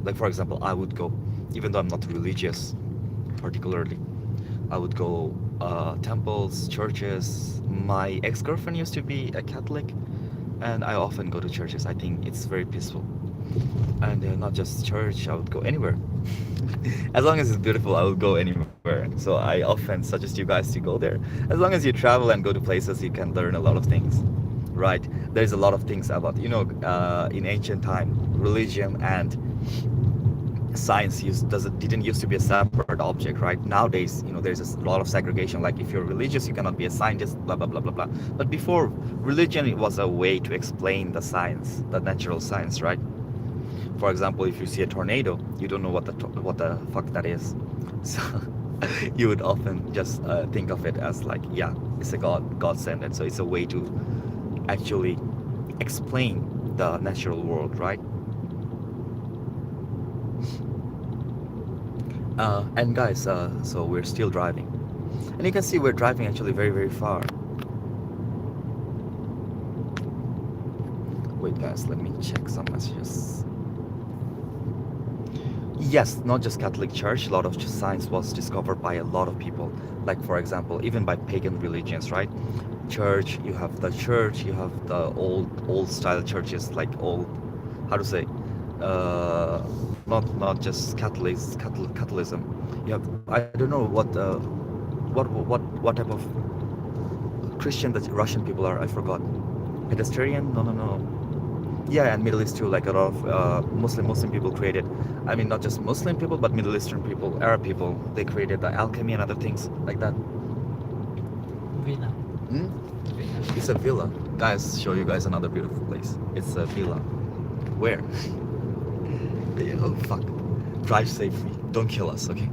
Like for example, I would go, even though I'm not religious, particularly. I would go temples, churches. My ex-girlfriend used to be a Catholic, and I often go to churches. I think it's very peaceful. And not just church, I would go anywhere. As long as it's beautiful, I will go anywhere. So I often suggest you guys to go there. As long as you travel and go to places, you can learn a lot of things, right? There's a lot of things about, in ancient time, religion and science didn't used to be a separate object, right? Nowadays, there's a lot of segregation. Like if you're religious, you cannot be a scientist, blah blah blah blah blah. But before, religion it was a way to explain the science, the natural science, right? For example, if you see a tornado, you don't know what the fuck that is. So you would often just think of it as like, yeah, it's a God sent it. So it's a way to actually explain the natural world, right? And guys, so we're still driving, and you can see we're driving actually very, very far. Wait, guys, let me check some messages. Yes, not just Catholic Church. A lot of science was discovered by a lot of people. Like for example, even by pagan religions, right? Church. You have the old style churches, like old, how to say, uh, not just Catholicism. You have, I don't know what type of Christian that Russian people are. I forgot. Pedestrian? No. Yeah, and Middle East too. Like a lot of Muslim people created. I mean, not just Muslim people, but Middle Eastern people, Arab people. They created the alchemy and other things like that. Villa. Hmm? Villa. It's a villa. Guys, show you guys another beautiful place. It's a villa. Where? Yeah, oh fuck. Drive safely. Don't kill us, okay?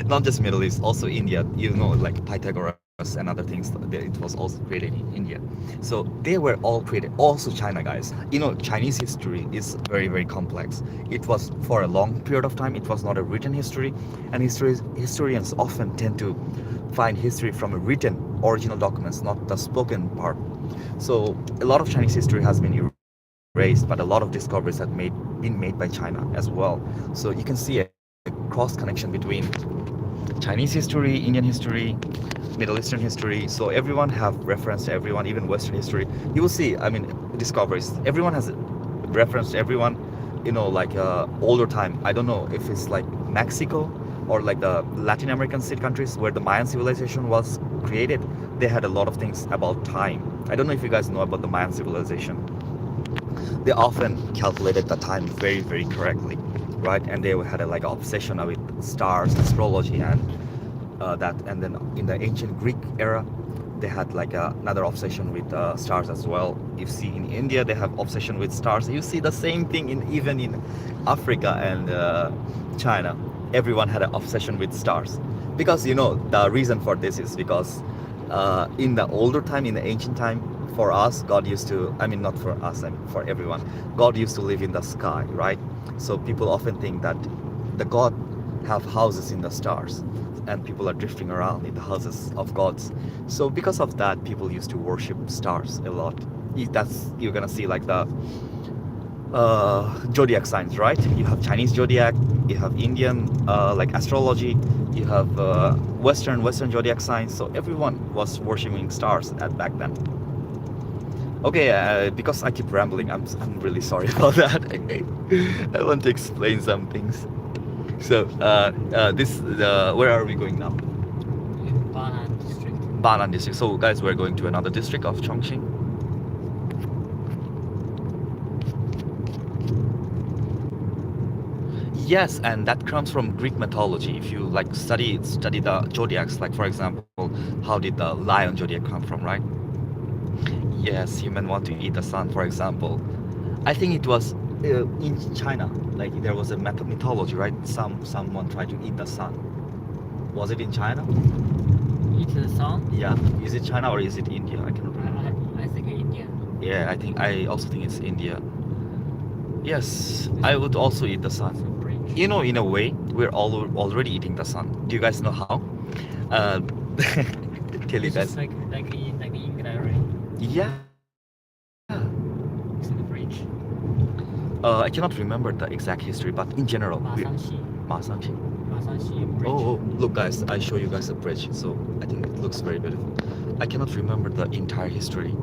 Not just Middle East, also India. Like Pythagoras and other things. It was also created in India. So they were all created. Also China, guys. Chinese history is very, very complex. It was for a long period of time. It was not a written history, and historians often tend to find history from a written original documents, not the spoken part. So a lot of Chinese history has been erased, but a lot of discoveries have been made by China as well. So you can see a cross connection between Chinese history, Indian history, Middle Eastern history. So everyone have reference to everyone, even Western history. You will see, I mean, discoveries. Everyone has reference to everyone, like older time. I don't know if it's like Mexico or like the Latin American state countries where the Mayan civilization was created. They had a lot of things about time. I don't know if you guys know about the Mayan civilization. They often calculated the time very, very correctly, right? And they had a like obsession with stars, astrology, and that. And then in the ancient Greek era, they had like another obsession with stars as well. You see in India they have obsession with stars. You see the same thing even in Africa and China. Everyone had an obsession with stars, because the reason for this is because in the older time, in the ancient time, for us, God used to, I mean, not for us, I mean, for everyone, God used to live in the sky, right? So people often think that the God have houses in the stars and people are drifting around in the houses of gods. So because of that, people used to worship stars a lot. That's, you're gonna see like the zodiac signs, right? You have Chinese zodiac, you have Indian like astrology, you have Western zodiac signs. So everyone was worshiping stars at back then. Okay, because I keep rambling, I'm really sorry about that. I want to explain some things. So where are we going now? In Banan district. Banan district. So guys, we're going to another district of Chongqing. Yes, and that comes from Greek mythology. If you like study the zodiacs, like for example, how did the lion zodiac come from, right? Yes, human want to eat the sun, for example. I think it was in China. Like there was a mythology, right? Someone tried to eat the sun. Was it in China? Eat the sun? Yeah. Is it China or is it India? I cannot remember. I think India. Yeah, I also think it's India. Yes, I would also eat the sun. Some bridge. You know, in a way, we're all already eating the sun. Do you guys know how? Uh, tell you It's guys. just like in England, right? Yeah. It's in the bridge. I cannot remember the exact history, but in general, Masanxi Masanxi. bridge. Oh, look, guys, I show you guys a bridge. So I think it looks very beautiful. I cannot remember the entire history.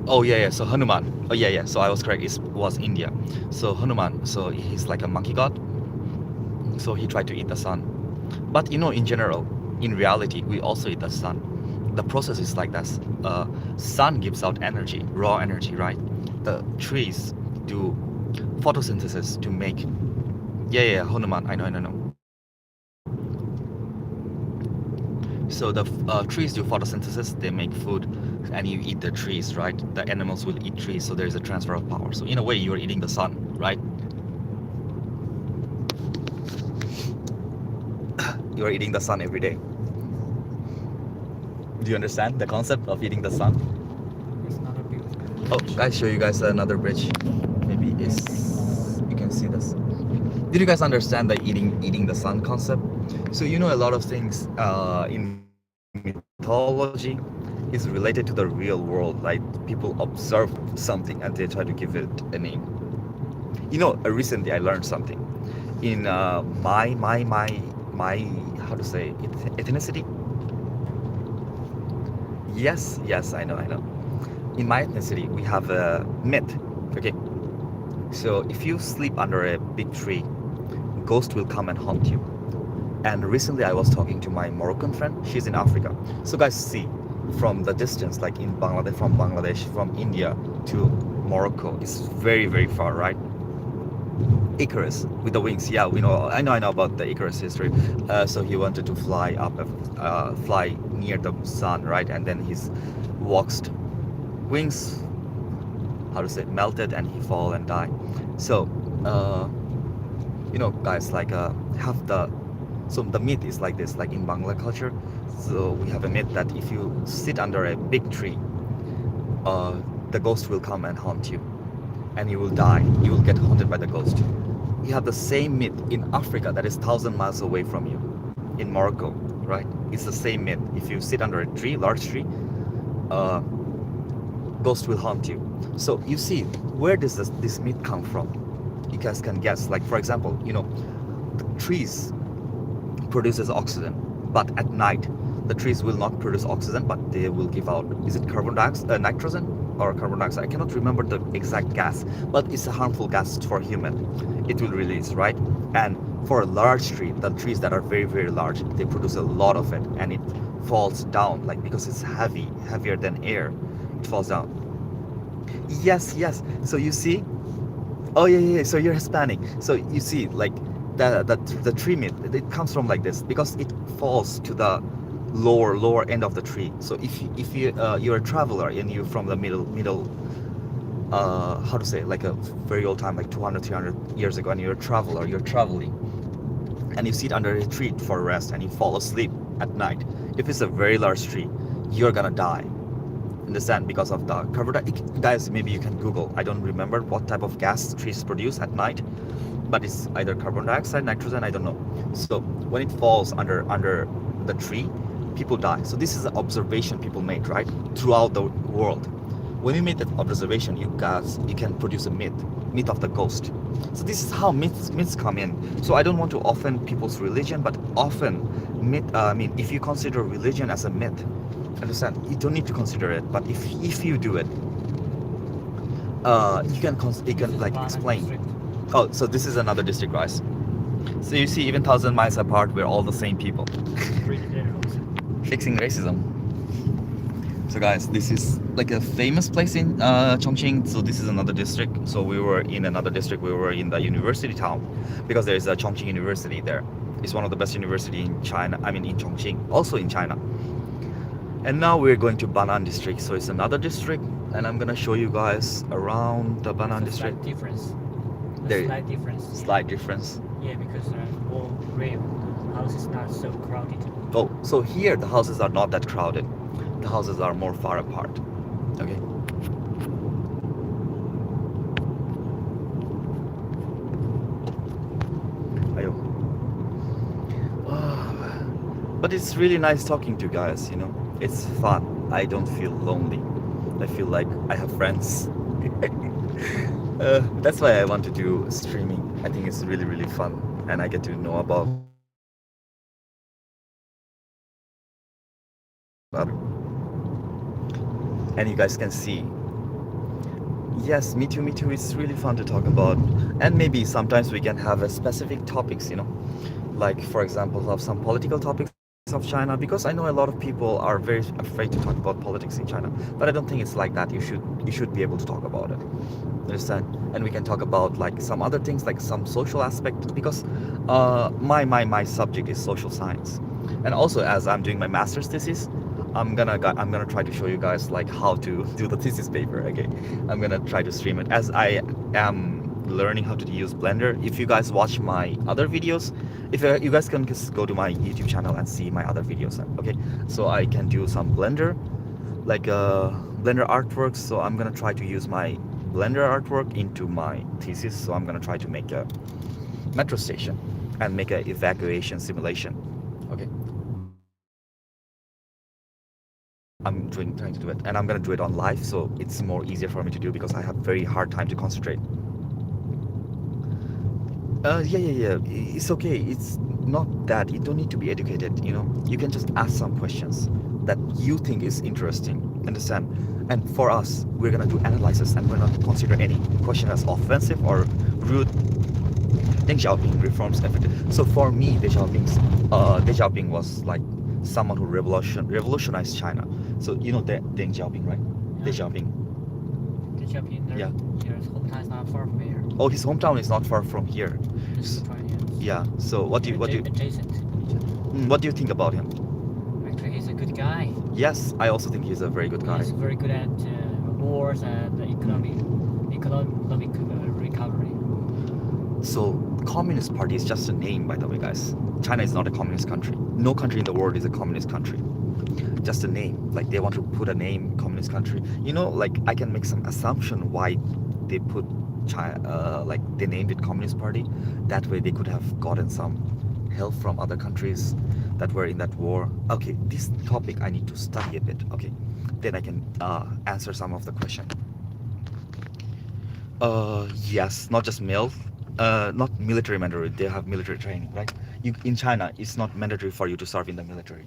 Oh yeah. So Hanuman. Oh yeah. So I was correct. It was India. So Hanuman. So he's like a monkey god. So he tried to eat the sun. But you know, in general, in reality, we also eat the sun. The process is like this. Sun gives out energy, raw energy, right? The trees do photosynthesis to make. Yeah. Hanuman. I know. So the trees do photosynthesis, they make food, and you eat the trees, right? The animals will eat trees, so there's a transfer of power. So in a way, you're eating the sun, right? You're eating the sun every day. Do you understand the concept of eating the sun? It's not a big Oh, guys, show you guys another bridge. Maybe it's you can see this. Did you guys understand the eating the sun concept? So you know a lot of things in mythology is related to the real world. Like people observe something and they try to give it a name. You know, recently I learned something. In my how to say ethnicity. Yes, I know. In my ethnicity, we have a myth. Okay, so if you sleep under a big tree, ghost will come and haunt you. And recently I was talking to my Moroccan friend. She's in Africa. So guys, see, from the distance, like in Bangladesh, from India to Morocco, it's very, very far, right? Icarus with the wings. Yeah, we know. I know about the Icarus history. So he wanted to fly up, fly near the sun, right? And then his waxed wings, how to say, melted, and he fall and die. So, you know, guys, like have the. So the myth is like this, like in Bangla culture. So we have a myth that if you sit under a big tree, the ghost will come and haunt you, and you will die. You will get haunted by the ghost. You have the same myth in Africa that is 1,000 miles away from you, in Morocco, right? It's the same myth. If you sit under a tree, large tree, ghost will haunt you. So you see, where does this myth come from? You guys can guess. Like for example, you know, the trees produces oxygen, but at night the trees will not produce oxygen, but they will give out, is it carbon dioxide, nitrogen or carbon dioxide? I cannot remember the exact gas, but it's a harmful gas for human. It will release, right? And for a large tree, the trees that are very, very large, they produce a lot of it, and it falls down, like because it's heavier than air, it falls down. Yes. So you see, oh yeah. So you're Hispanic. So you see, like the tree myth, it comes from like this because it falls to the lower end of the tree. So if you're a traveler and you're from the middle how to say, like a very old time, like 200-300 years ago, and you're a traveler, you're traveling, and you sit under a tree for rest and you fall asleep at night. If it's a very large tree, you're gonna die. Understand? Because of the carbon dioxide. Guys, maybe you can Google. I don't remember what type of gas trees produce at night, but it's either carbon dioxide, nitrogen, I don't know. So when it falls under the tree, people die. So this is an observation people made, right, throughout the world. When you make that observation, you can produce a myth of the ghost. So this is how myths come in. So I don't want to offend people's religion, but often myth. I mean, if you consider religion as a myth, understand, you don't need to consider it. But if you do it, you can like explain. Oh, so this is another district, guys. So you see, even 1,000 miles apart, we're all the same people. Fixing racism. So guys, this is like a famous place in Chongqing. So this is another district. So we were in another district. We were in the university town because there is a Chongqing University there. It's one of the best university in China. I mean, in Chongqing, also in China. And now we're going to Banan district. So it's another district, and I'm gonna show you guys around the Banan district. Difference. There- Slight difference. Slight difference. Yeah, because all real house is not so crowded. Oh, so here the houses are not that crowded. The houses are more far apart. Okay. Ayo. But it's really nice talking to you guys, you know. It's fun. I don't feel lonely. I feel like I have friends. That's why I want to do streaming. I think it's really, really fun. And I get to know about and you guys can see. Yes, me too, me too. It's really fun to talk about. And maybe sometimes we can have a specific topics, you know, like for example of some political topics of China, because I know a lot of people are very afraid to talk about politics in China, but I don't think it's like that. You should be able to talk about it. Understand? And we can talk about like some other things, like some social aspect, because my subject is social science, and also as I'm doing my master's thesis, I'm gonna try to show you guys like how to do the thesis paper. Okay, I'm gonna try to stream it as I am learning how to use Blender. If you guys watch my other videos, if you guys can just go to my YouTube channel and see my other videos. Okay, so I can do some Blender, like Blender artworks. So I'm gonna try to use my Blender artwork into my thesis. So I'm gonna try to make a metro station and make an evacuation simulation. Okay. I'm trying to do it, and I'm gonna do it on live, so it's more easier for me to do because I have very hard time to concentrate. Yeah. It's okay. It's not that you don't need to be educated. You know, you can just ask some questions that you think is interesting. Understand? And for us, we're gonna do analysis, and we're not consider any question as offensive or rude. Deng Xiaoping reforms everything. So for me, Deng Xiaoping was like someone who revolutionized China. So you know Deng Xiaoping, right? Deng Xiaoping. Yeah. His hometown is not far from here. Oh, his hometown is not far from here. Just Yeah. So what do you adjacent. what do you think about him? Actually, he's a good guy. Yes, I also think he's a very good guy. He's very good at wars and economic recovery. So Communist Party is just a name, by the way, guys. China is not a communist country. No country in the world is a communist country. Just a name. Like they want to put a name, communist country. You know, like I can make some assumption why they put China, like they named it Communist Party. That way they could have gotten some help from other countries that were in that war. Okay, this topic I need to study a bit. Okay, then I can answer some of the question. Yes, not just male. Not military mandatory. They have military training, right? In China, it's not mandatory for you to serve in the military.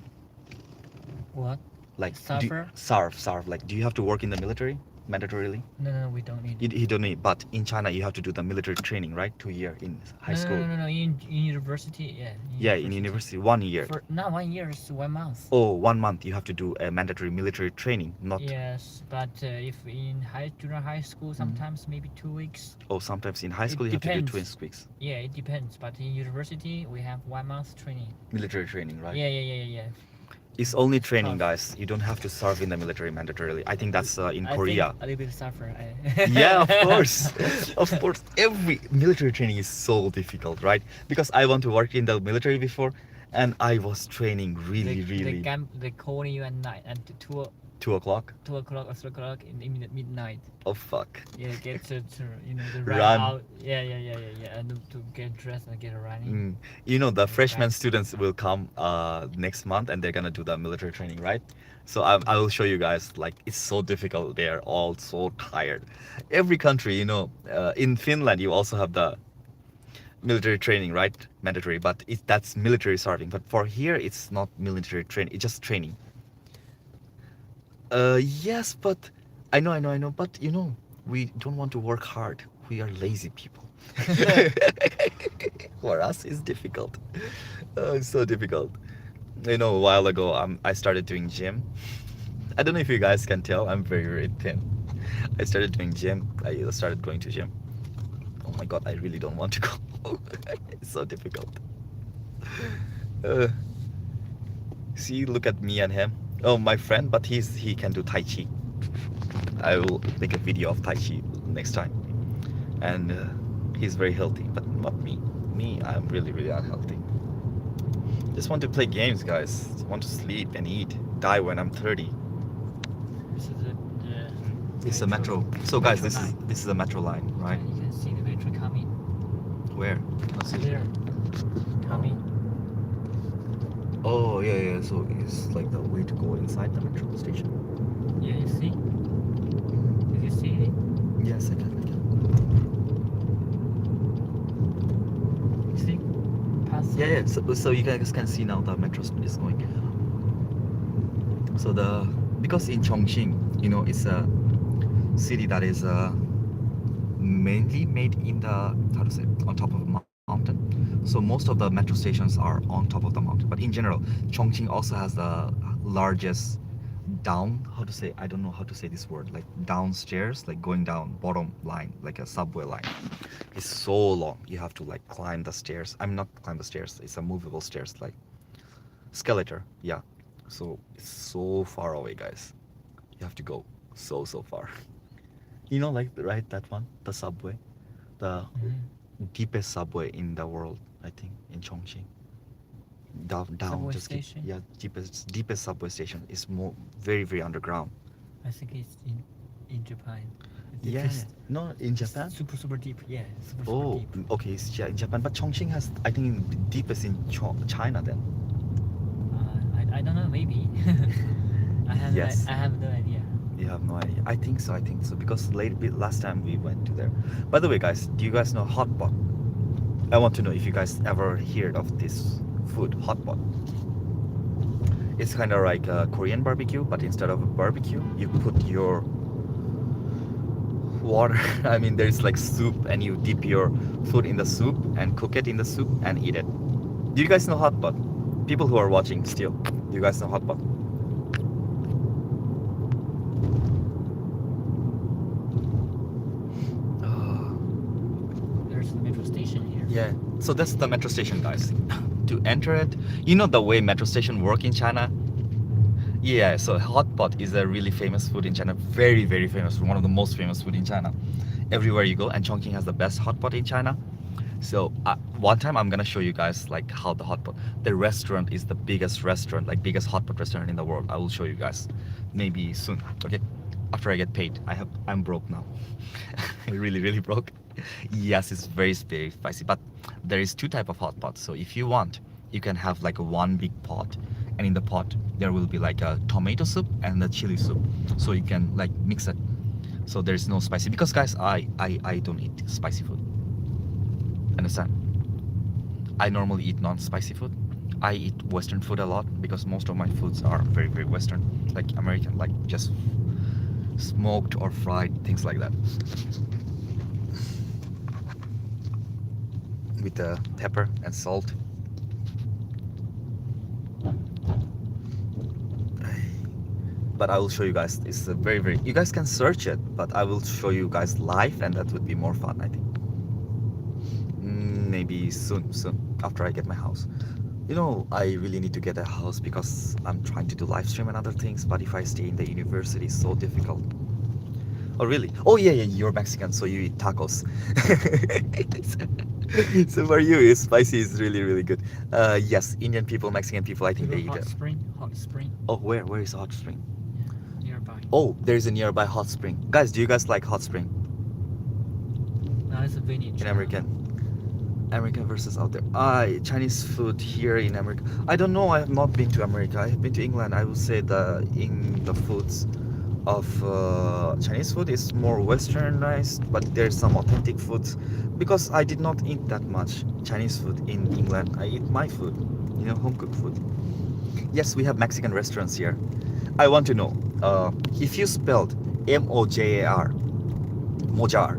What? Like serve. Like, do you have to work in the military mandatorily? No, we don't need. You don't need. But in China, you have to do the military training, right? 2 year in high school. No. In university, yeah. Yeah, in university, 1 year. Not 1 year, it's 1 month. Oh, 1 month you have to do a mandatory military training, not. Yes, but if in junior high school, sometimes maybe 2 weeks. Oh, sometimes in high school you have to do 2 weeks. Yeah, it depends. But in university, we have 1 month training. Military training, right? Yeah. It's only training, guys. You don't have to serve in the military mandatorily. I think that's in Korea. Think a little bit suffer. Yeah, of course. Of course. Every military training is so difficult, right? Because I want to work in the military before, and I was training They really they call you at night at 2 o'clock. 2 o'clock or 3 o'clock in midnight. Oh fuck. Yeah, get to to run Run. out. Yeah, and to get dressed and get running. Mm. You know the Get freshman back. students will come next month and they're gonna do the military training, right? So I will show you guys, like, it's so difficult. They're all so tired. Every country, in Finland you also have the military training, right? Mandatory, but that's military starting. But for here it's not military training, it's just training. Yes, but I know, but we don't want to work hard. We are lazy people. For us, it's difficult. It's so difficult. A while ago, I started doing gym. I don't know if you guys can tell, I'm very, very thin. I started doing gym. I started going to gym. Oh my god, I really don't want to go. It's so difficult. Uh, See, look at me and him. Oh, my friend, but he can do Tai Chi. I will make a video of Tai Chi next time. And he's very healthy, but not me. Me, I'm really, really unhealthy. Just want to play games, guys. Want to sleep and eat. Die when I'm 30. This is the It's a metro. So, guys, metro line. this is a metro line, right? Yeah, you can see the metro coming. Where? Let's see. There, coming. Oh, yeah. So it's like the way to go inside the metro station. Yeah, you see? Did you see it? Yes, I can. You see? Past. Yeah. So you guys can see now the metro is going. So because in Chongqing, it's a city that is mainly made in the, how to say, on top of a mountain. So most of the metro stations are on top of the mountain. But in general, Chongqing also has the largest how to say, I don't know how to say this word, like downstairs, like going down bottom line, like a subway line. It's so long. You have to like climb the stairs. I'm not climb the stairs. It's a movable stairs, like skeleton. Yeah. So it's so far away, guys. You have to go so far. Like, right, that one, the subway, the deepest subway in the world, I think, in Chongqing. Down, Subway just keep, station? yeah, deepest subway station is more very, very underground. I think it's in Japan. The Yeah, deepest- no, in Japan. Super deep. Yeah, super Oh, deep. okay, it's in Japan, but Chongqing has, I think, the deepest in China then. I don't know. Maybe. Yes. I have no idea. You have no idea. I think so. Because last time we went to there. By the way, guys, do you guys know hot pot? I want to know if you guys ever heard of this food, hot pot. It's kind of like a Korean barbecue, but instead of a barbecue, you put your water. I mean, there's like soup, and you dip your food in the soup and cook it in the soup and eat it. Do you guys know hot pot? People who are watching still, do you guys know hot pot? There's the metro station here. Yeah. So that's the metro station, guys. To enter it, the way metro station work in China. Yeah. So hot pot is a really famous food in China. Very, very famous. One of the most famous food in China. Everywhere you go, and Chongqing has the best hot pot in China. So one time I'm gonna show you guys like how the hot pot. The restaurant is the biggest restaurant, like biggest hot pot restaurant in the world. I will show you guys, maybe soon. Okay, after I get paid. I'm broke now. Really, really broke. Yes, it's very, very spicy. But there is two type of hot pots. So if you want, you can have like a one big pot, and in the pot there will be like a tomato soup and a chili soup. So you can like mix it. So there's no spicy, because guys, I don't eat spicy food. Understand? I normally eat non-spicy food. I eat Western food a lot because most of my foods are very, very Western, like American, like just smoked or fried, things like that. With the pepper and salt. But I will show you guys. It's a very, very. You guys can search it, but I will show you guys live, and that would be more fun, I think. Maybe soon after I get my house. I really need to get a house because I'm trying to do live stream and other things, but if I stay in the university, it's so difficult. Oh really? Oh yeah, you're Mexican, so you eat tacos. So for you, spicy is really really good. Yes, Indian people, Mexican people, I You think go they eat hot it. spring, hot spring. Oh, where is hot spring? Yeah, nearby. Oh, there's a nearby hot spring. Guys, do you guys like hot spring Now it's a vintage in now. American versus out there? Chinese food here in America. I don't know. I have not been to America. I have been to England. I would say the foods of Chinese food is more westernized, but there's some authentic foods. Because I did not eat that much Chinese food in England. I eat my food, home cooked food. Yes, we have Mexican restaurants here. I want to know if you spelled Mojar, Mojar,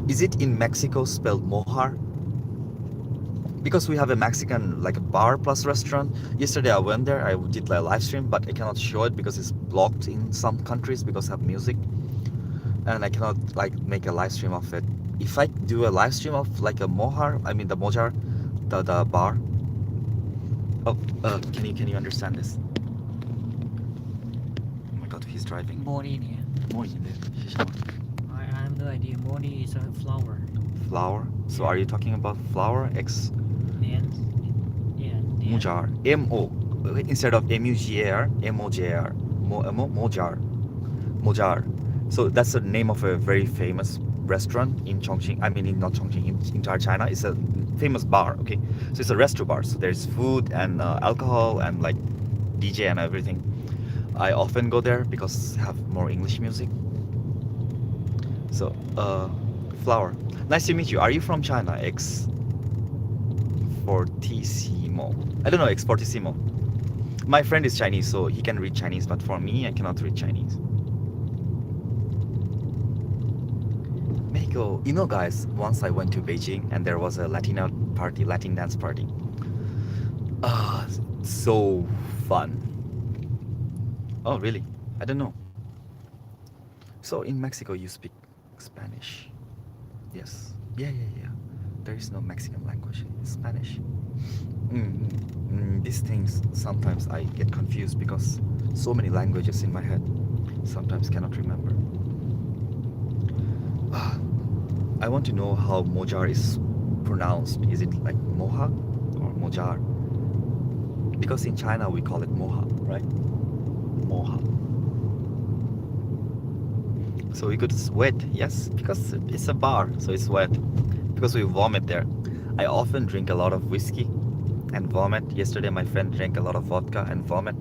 is it in Mexico spelled Mojar? Because we have a Mexican like a bar plus restaurant. Yesterday I went there. I did like a live stream, but I cannot show it because it's blocked in some countries because of music, and I cannot like make a live stream of it. If I do a live stream of like a Mojar, I mean the Mojar, the bar. Oh, can you understand this? Oh my God, he's driving. Mori yeah. More in there. I have no idea. Mori is a flower. Flour. So are you talking about flour? X Then, yeah, then. Mojar. M-O. Instead of M-U-G-A-R, M-O-J-A-R. Mojar. Mojar. So that's the name of a very famous restaurant in Chongqing. I mean, in not Chongqing, in entire China. It's a famous bar, okay? So it's a resto bar. So there's food and alcohol and like DJ and everything. I often go there because have more English music. So, flour. Nice to meet you. Are you from China? X Fortissimo. I don't know, X Fortissimo. My friend is Chinese, so he can read Chinese, but for me, I cannot read Chinese. Mexico. Guys, once I went to Beijing and there was a Latina party, Latin dance party. Ah, so fun. Oh, really? I don't know. So in Mexico, you speak Spanish? Yes. Yeah, yeah, yeah. There is no Mexican language. It's Spanish. These things sometimes I get confused because so many languages in my head. Sometimes cannot remember. I want to know how Mojar is pronounced. Is it like Moha or Mojar? Because in China we call it Moha, right? Moha. So we could sweat, yes, because it's a bar, so it's wet. Because we vomit there. I often drink a lot of whiskey and vomit. Yesterday my friend drank a lot of vodka and vomit.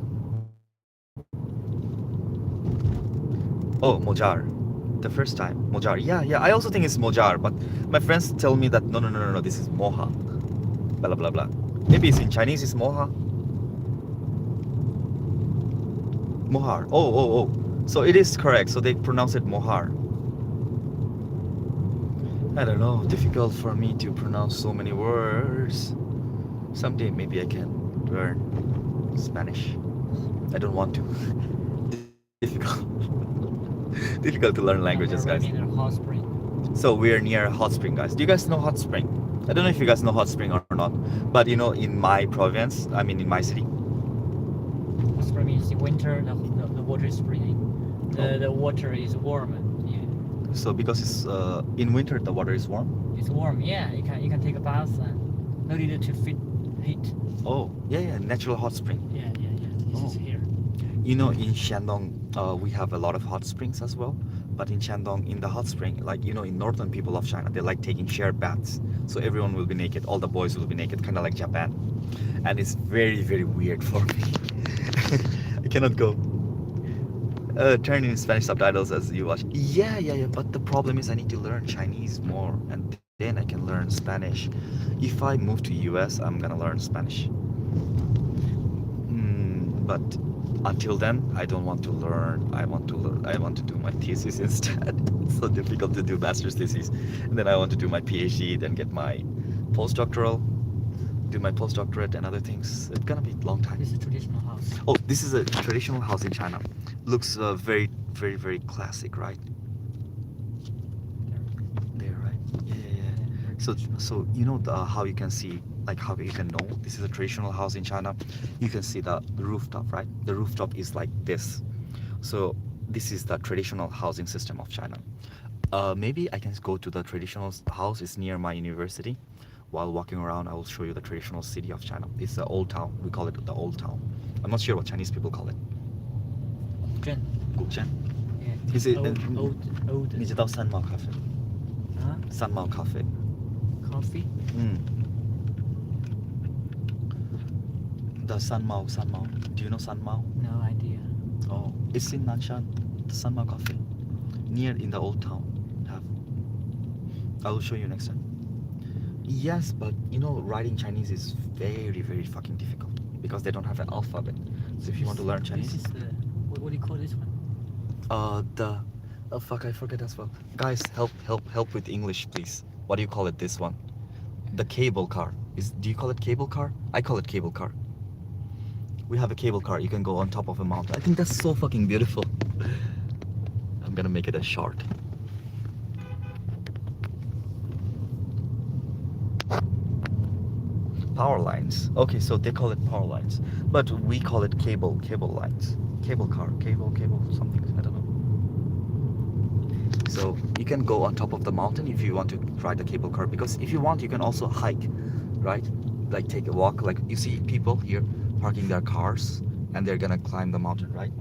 Oh, Mojar. The first time. Mojar. Yeah, yeah. I also think it's Mojar, but my friends tell me that no, this is Moha. Blah blah blah. Maybe it's in Chinese it's Moha. Mohar. Oh. So it is correct. So they pronounce it Mohar. I don't know. Difficult for me to pronounce so many words. Someday maybe I can learn Spanish. I don't want to. Difficult. Difficult to learn languages, We're guys. right in a hot spring. So we're near a hot spring, guys. Do you guys know hot spring? I don't know if you guys know hot spring or not, but in my province, I mean in my city. Hot spring is in winter. The water is freezing. The water is warm. Yeah. So because it's in winter, the water is warm. It's warm. Yeah, you can take a bath and no need to fit heat. Oh, yeah, natural hot spring. Yeah. This is Oh. here. In Shandong, we have a lot of hot springs as well. But in Shandong, in the hot spring, like in northern people of China, they like taking shared baths. So everyone will be naked. All the boys will be naked, kind of like Japan. And it's very, very weird for me. I cannot go. Turn in Spanish subtitles as you watch. Yeah. But the problem is I need to learn Chinese more, and then I can learn Spanish. If I move to US, I'm gonna learn Spanish. But until then, I don't want to learn. I want to do my thesis instead. It's so difficult to do master's thesis, and then I want to do my PhD, then get my postdoctoral, do my postdoctorate and other things. It's gonna be a long time. This is a traditional house. Oh, this is a traditional house in China. Looks very, very, very classic, right? There, right? Yeah. So how you can see, like how you can know this is a traditional house in China. You can see the rooftop, right? The rooftop is like this. So this is the traditional housing system of China. Maybe I can go to the traditional house. It's near my university. while walking around, I will show you the traditional city of China. It's the old town. We call it the old town. I'm not sure what Chinese people call it. Jen. Gukzhen. Yeah. Is it? Old. 你知道三毛咖啡？ Huh? 三毛咖啡。 Coffee? The San Mao. Do you know San Mao? No idea. Oh, it's in Nanshan. The San Mao Cafe, near in the old town. I will show you next time. Yes, but you know, writing Chinese is very, very fucking difficult because they don't have an alphabet. So if you want to learn Chinese, This is the what do you call this one? fuck, I forget as well. Guys, help with English, please. What do you call it? This one, the cable car. Do you call it cable car? I call it cable car. We have a cable car. You can go on top of a mountain. I think that's so fucking beautiful. I'm gonna make it a short. Power lines. Okay, so they call it power lines, but we call it cable lines. Cable car, cable, something. I don't know. So you can go on top of the mountain if you want to ride the cable car, because if you want, you can also hike, right? Like take a walk. Like you see people here parking their cars and they're gonna climb the mountain, right?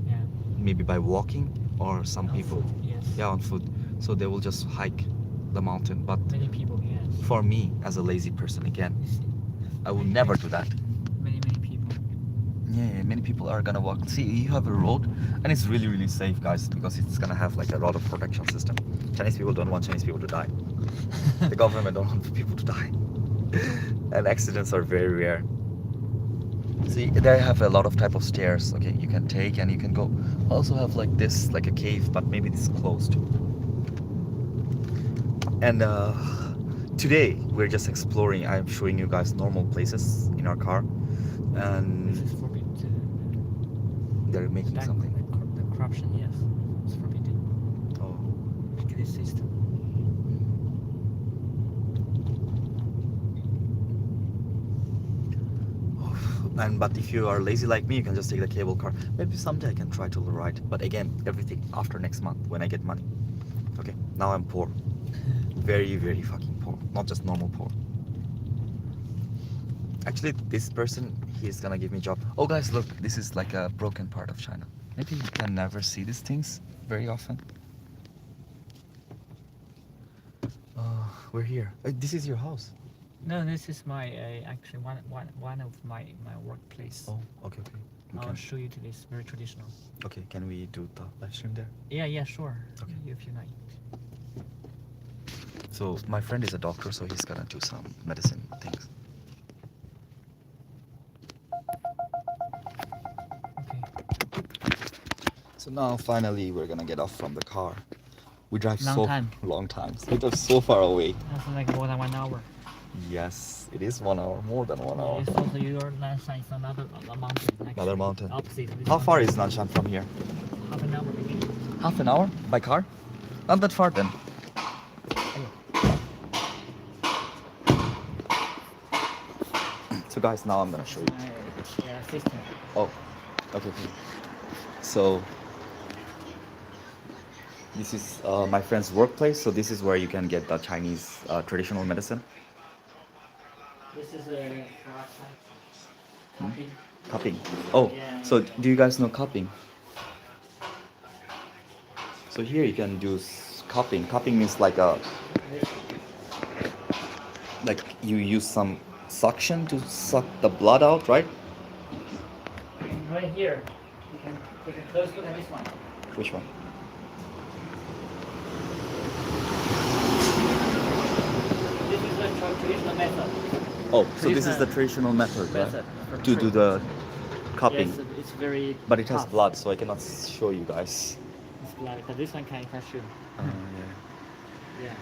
Yeah. Maybe by walking, or some On people, foot, yes. yeah, on foot. So they will just hike the mountain. But Many people, yes. for me, as a lazy person, again, You see, I would never do that. many people. Yeah, many people are gonna walk. See, you have a road, and it's really, really safe, guys, because it's gonna have like a lot of protection system. Chinese people don't want Chinese people to die. The government don't want people to die, and accidents are very rare. See, they have a lot of type of stairs. Okay, you can take and you can go. Also have like this, like a cave, but maybe this is closed. And today we're just exploring. I'm showing you guys normal places in our car, and This is forbidden. they're making something. The corruption, yes, it's forbidden. Oh. Make this system. But if you are lazy like me, you can just take the cable car. Maybe someday I can try to ride. But again, everything after next month when I get money. Okay, now I'm poor. Very, very fucking poor. Not just normal poor. Actually, this person, he's gonna give me a job. Oh guys, look, this is like a broken part of China. Maybe you can never see these things very often. We're here. This is your house. No, this is my actually one of my workplace. Oh, okay. We I'll can- show you to this very traditional. Okay, can we do the live stream there? Yeah, sure. Okay. If you like. So my friend is a doctor, so he's gonna do some medicine things. Okay. So now finally we're gonna get off from the car. We drive long time. So we drive so far away. That's like more than 1 hour. Yes, it is 1 hour, more than 1 hour. It's also your last side is another mountain. Actually. Another mountain. Opposite. This How one. far is Nanshan from here? Half an hour maybe. Half an hour by car? Not that far then. So guys, now I'm gonna show you. My assistant. Oh, okay. So this is my friend's workplace. So this is where you can get the Chinese traditional medicine. This is a coffee. Cupping. Oh, Yeah. so do you guys know cupping? So here you can do cupping. Cupping means like you use some suction to suck the blood out, right? Right here. You can take a close look at this one. Which one? This is the traditional method. Oh, so this is the traditional method, right? Method for To do the cupping. Yes, it's very. But it has tough. blood, so I cannot show you guys. It's blood, but this one can crush you. Yeah. Yeah.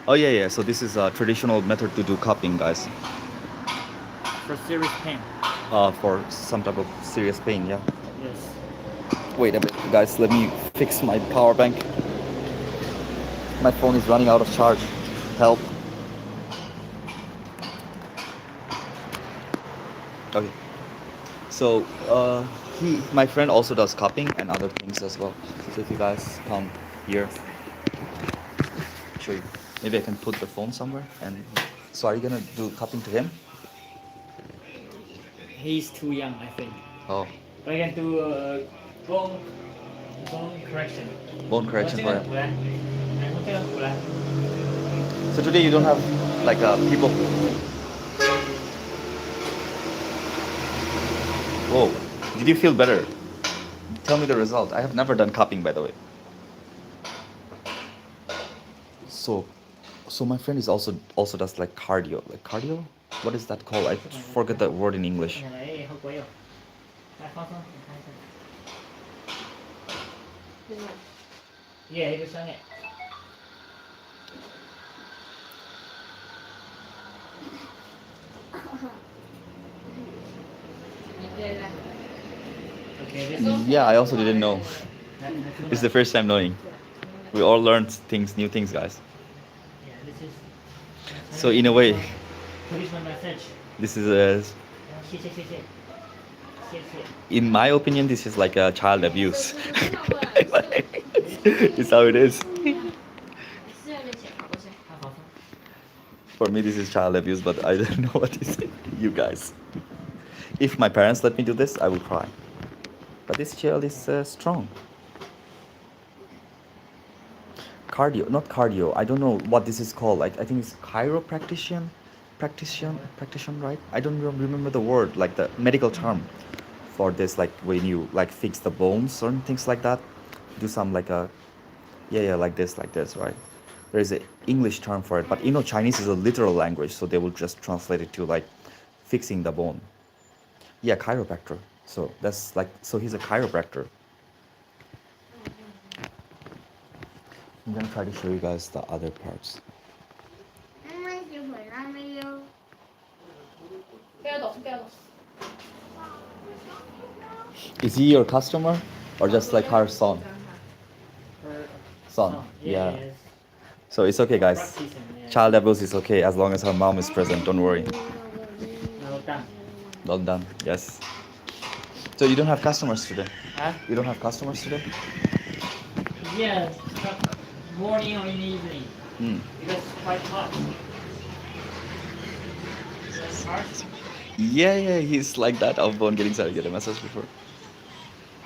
Oh yeah. So this is a traditional method to do cupping, guys. For serious pain. For some type of serious pain, yeah. Yes. Wait a bit, guys. Let me fix my power bank. My phone is running out of charge. Help. Okay. So my friend also does cupping and other things as well. So if you guys come here, show you. Maybe I can put the phone somewhere and So are you gonna do cupping to him? He's too young, I think. Oh, But I can do bone correction. bone correction for him. Này, không chơi không là. So today you don't have like people. Whoa, did you feel better? Tell me the result. I have never done cupping, by the way. So, so my friend is also does like cardio. Like cardio? What is that called? I forget that word in English. Này đấy không quấy đâu. Không không. Yeah, he just sang it. Okay, this one. Yeah, I also didn't know. It's the first time knowing. We all learned things, new things, guys. Yeah, this is. So in a way, Policeman message. this is a, Shit, shit, shit, shit. Shit, shit. in my opinion, this is like a child abuse. It's how it is. For me, this is child abuse, but I don't know what is you guys. If my parents let me do this, I will cry. But this child is strong. Cardio, not cardio. I don't know what this is called. Like I think it's chiropractician, practitioner, right? I don't remember the word, like the medical term for this. Like when you like fix the bones or things like that, do some like a, yeah, like this, right? There is an English term for it, but you know Chinese is a literal language, so they will just translate it to like fixing the bone. Yeah, chiropractor. So that's like, so he's a chiropractor. I'm gonna try to show you guys the other parts. Is he your customer or just like her son? Son, yeah. So it's okay, guys. Child abuse is okay as long as her mom is present. Don't worry. Well done. Yes. So you don't have customers today? Huh? You don't have customers today? Yeah, morning or in the evening. Because it's quite hot. It's hard. Yeah, he's like that. I've been getting started get a message before.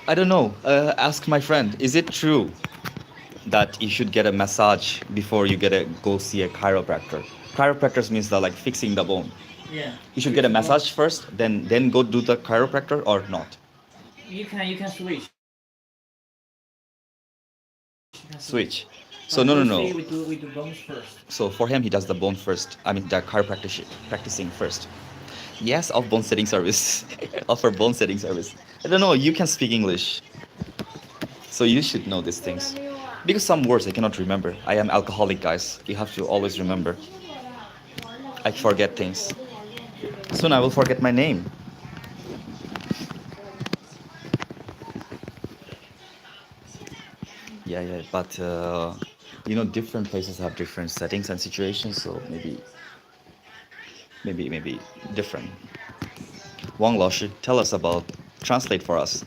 I don't know. Ask my friend. Is it true that you should get a massage before you go see a chiropractor? Chiropractors means the like fixing the bone. Yeah. You should get a massage first, then go do the chiropractor or not? You can switch. Switch. So no. We do bones first. So for him, he does the bone first. I mean, the chiropractic practicing first. Yes, of bone setting service. Offer bone setting service. I don't know. You can speak English, so you should know these things. Because some words I cannot remember. I am alcoholic, guys. You have to always remember. I forget things. Soon I will forget my name. Yeah, but you know, different places have different settings and situations, so maybe different. Wang Laoshi, tell us about, translate for us.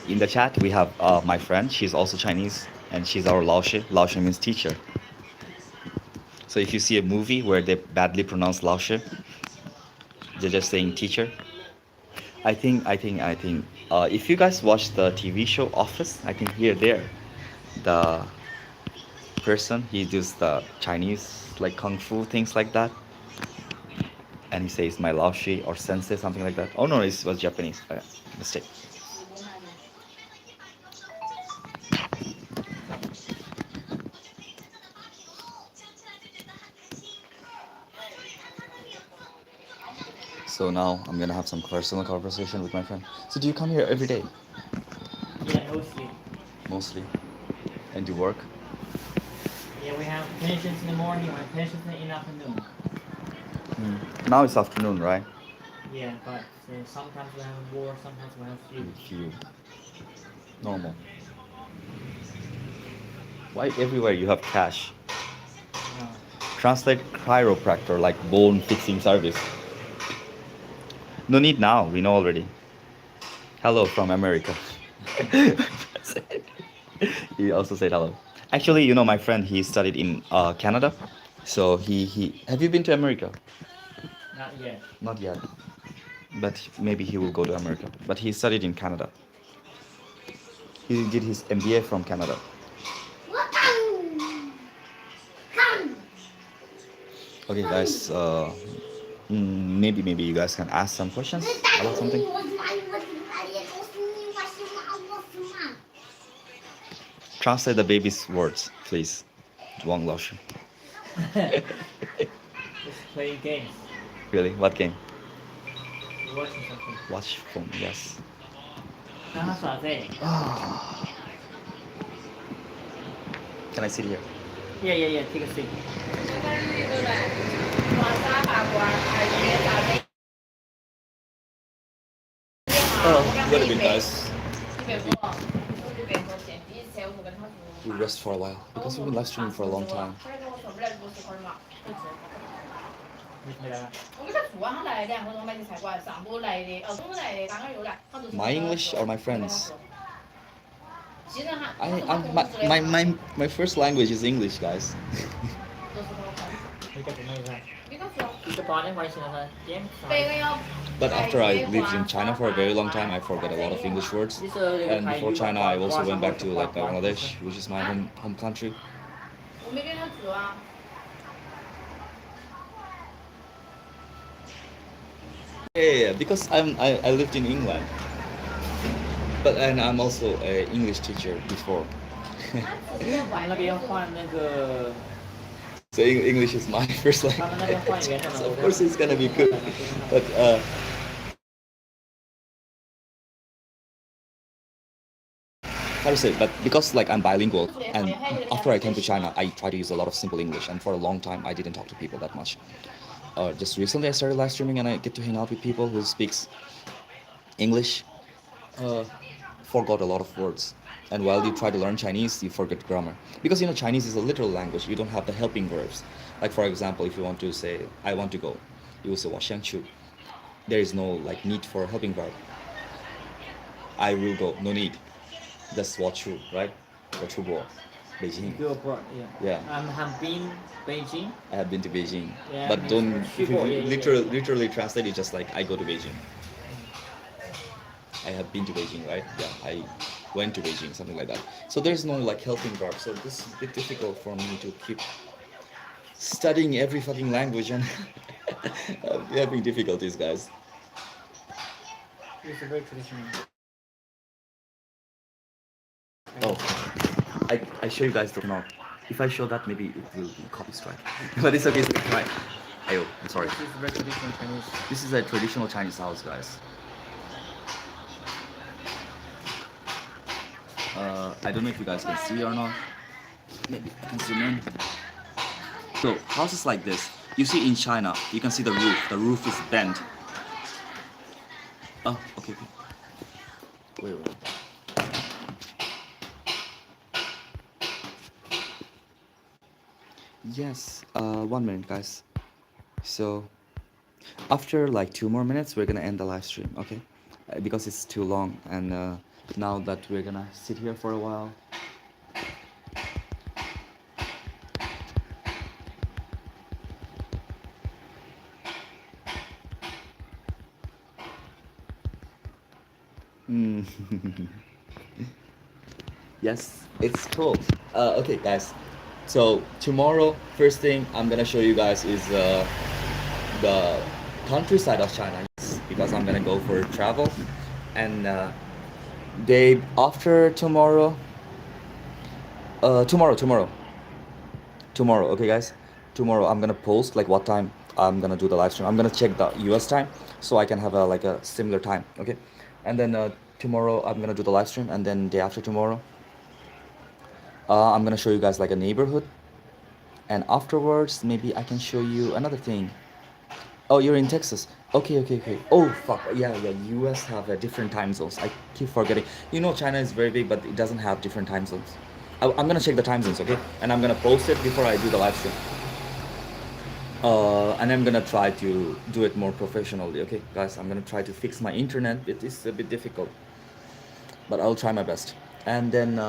In the chat, we have my friend. She's also Chinese, and she's our Laoshi. Laoshi means teacher. So if you see a movie where they badly pronounce Laoshi, they're just saying teacher. I think. If you guys watch the TV show Office, I think there, the person, he does the Chinese like kung fu things like that, and he says my Laoshi or sensei, something like that. Oh no, it was Japanese. Mistake. So now I'm gonna have some personal conversation with my friend. So do you come here every day? Yeah, mostly. Mostly. And do work? Yeah, we have patients in the morning and patients in the afternoon. Now it's afternoon, right? Yeah, but sometimes we have more, sometimes we have few. Normal. Why everywhere you have cash? Translate chiropractor like bone fixing service. No need now, we know already. Hello from America. He also said hello. Actually, you know, my friend, he studied in Canada. So he have you been to America? Not yet. Not yet, but maybe he will go to America. But he studied in Canada. He did his MBA from Canada. Okay, guys. Maybe you guys can ask some questions about something. Translate the baby's words, please. Wang Laoshi. Just playing games. Really? What game? Watching something. Watch phone. Yes. 让他耍废。 Can I sit here? Yeah. Take a seat. What a bit, guys. We rest for a while because we've been live streaming for a long time. My English or my friends? My first language is English, guys. But after I lived in China for a very long time, I forgot a lot of English words. And before China, I also went back to like Bangladesh, which is my home country. Yeah, because I lived in England, and I'm also an English teacher before. 那边换那个 So English is my first language. So of course it's gonna be good, but how to say? But because like I'm bilingual, and after I came to China, I try to use a lot of simple English, and for a long time I didn't talk to people that much. Just recently I started live streaming, and I get to hang out with people who speaks English. Forgot a lot of words, and while you try to learn Chinese, you forget grammar because you know Chinese is a literal language. You don't have the helping verbs. Like for example, if you want to say I want to go, you will say 我想去. There is no like need for a helping verb. I will go, no need. That's 我去, right? 我出国, Beijing. Go abroad, yeah. Yeah. Have been Beijing. I have been to Beijing, Yeah, but don't if you yeah. literally translate it just like I go to Beijing. I have been to Beijing, right? Yeah, I went to Beijing, something like that. So there's no like helping verb. So this is a bit difficult for me to keep studying every fucking language and having difficulties, guys. It's a very traditional. Oh, I show you guys the knob. If I show that, maybe it will be copy strike. But it's okay, it's fine. Ayo, I'm sorry. This is very traditional Chinese. This is a traditional Chinese house, guys. I don't know if you guys can see or not. Maybe I can zoom in. So houses like this, you see in China, you can see the roof. The roof is bent. Oh, okay. Wait. Yes, 1 minute, guys. So after like 2 more minutes, we're gonna end the live stream, okay? Because it's too long, and now that we're gonna sit here for a while. Yes, it's cool. Okay, guys. So tomorrow, first thing I'm gonna show you guys is the countryside of China, because I'm gonna go for travel, and day after tomorrow. Tomorrow. Okay, guys. Tomorrow I'm gonna post like what time I'm gonna do the live stream. I'm gonna check the US time so I can have a similar time. Okay, and then tomorrow I'm gonna do the live stream, and then day after tomorrow I'm gonna show you guys like a neighborhood, and afterwards maybe I can show you another thing. Oh, you're in Texas. Okay. Oh, fuck. Yeah. US have different time zones. I keep forgetting. You know, China is very big, but it doesn't have different time zones. I'm gonna check the time zones, okay? And I'm gonna post it before I do the live stream. And I'm gonna try to do it more professionally, okay, guys? I'm gonna try to fix my internet. It is a bit difficult, but I'll try my best. And then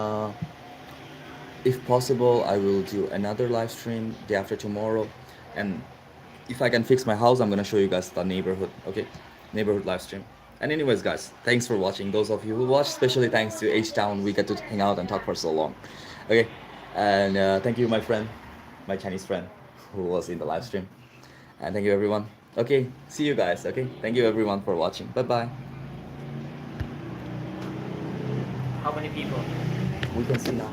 if possible, I will do another live stream day after tomorrow, and if I can fix my house, I'm gonna show you guys the neighborhood. Okay, neighborhood live stream. And anyways, guys, thanks for watching. Those of you who watched, especially thanks to H Town, we get to hang out and talk for so long. Okay, and thank you, my friend, my Chinese friend, who was in the live stream, and thank you everyone. Okay, see you guys. Okay, thank you everyone for watching. Bye bye. How many people? We can see now.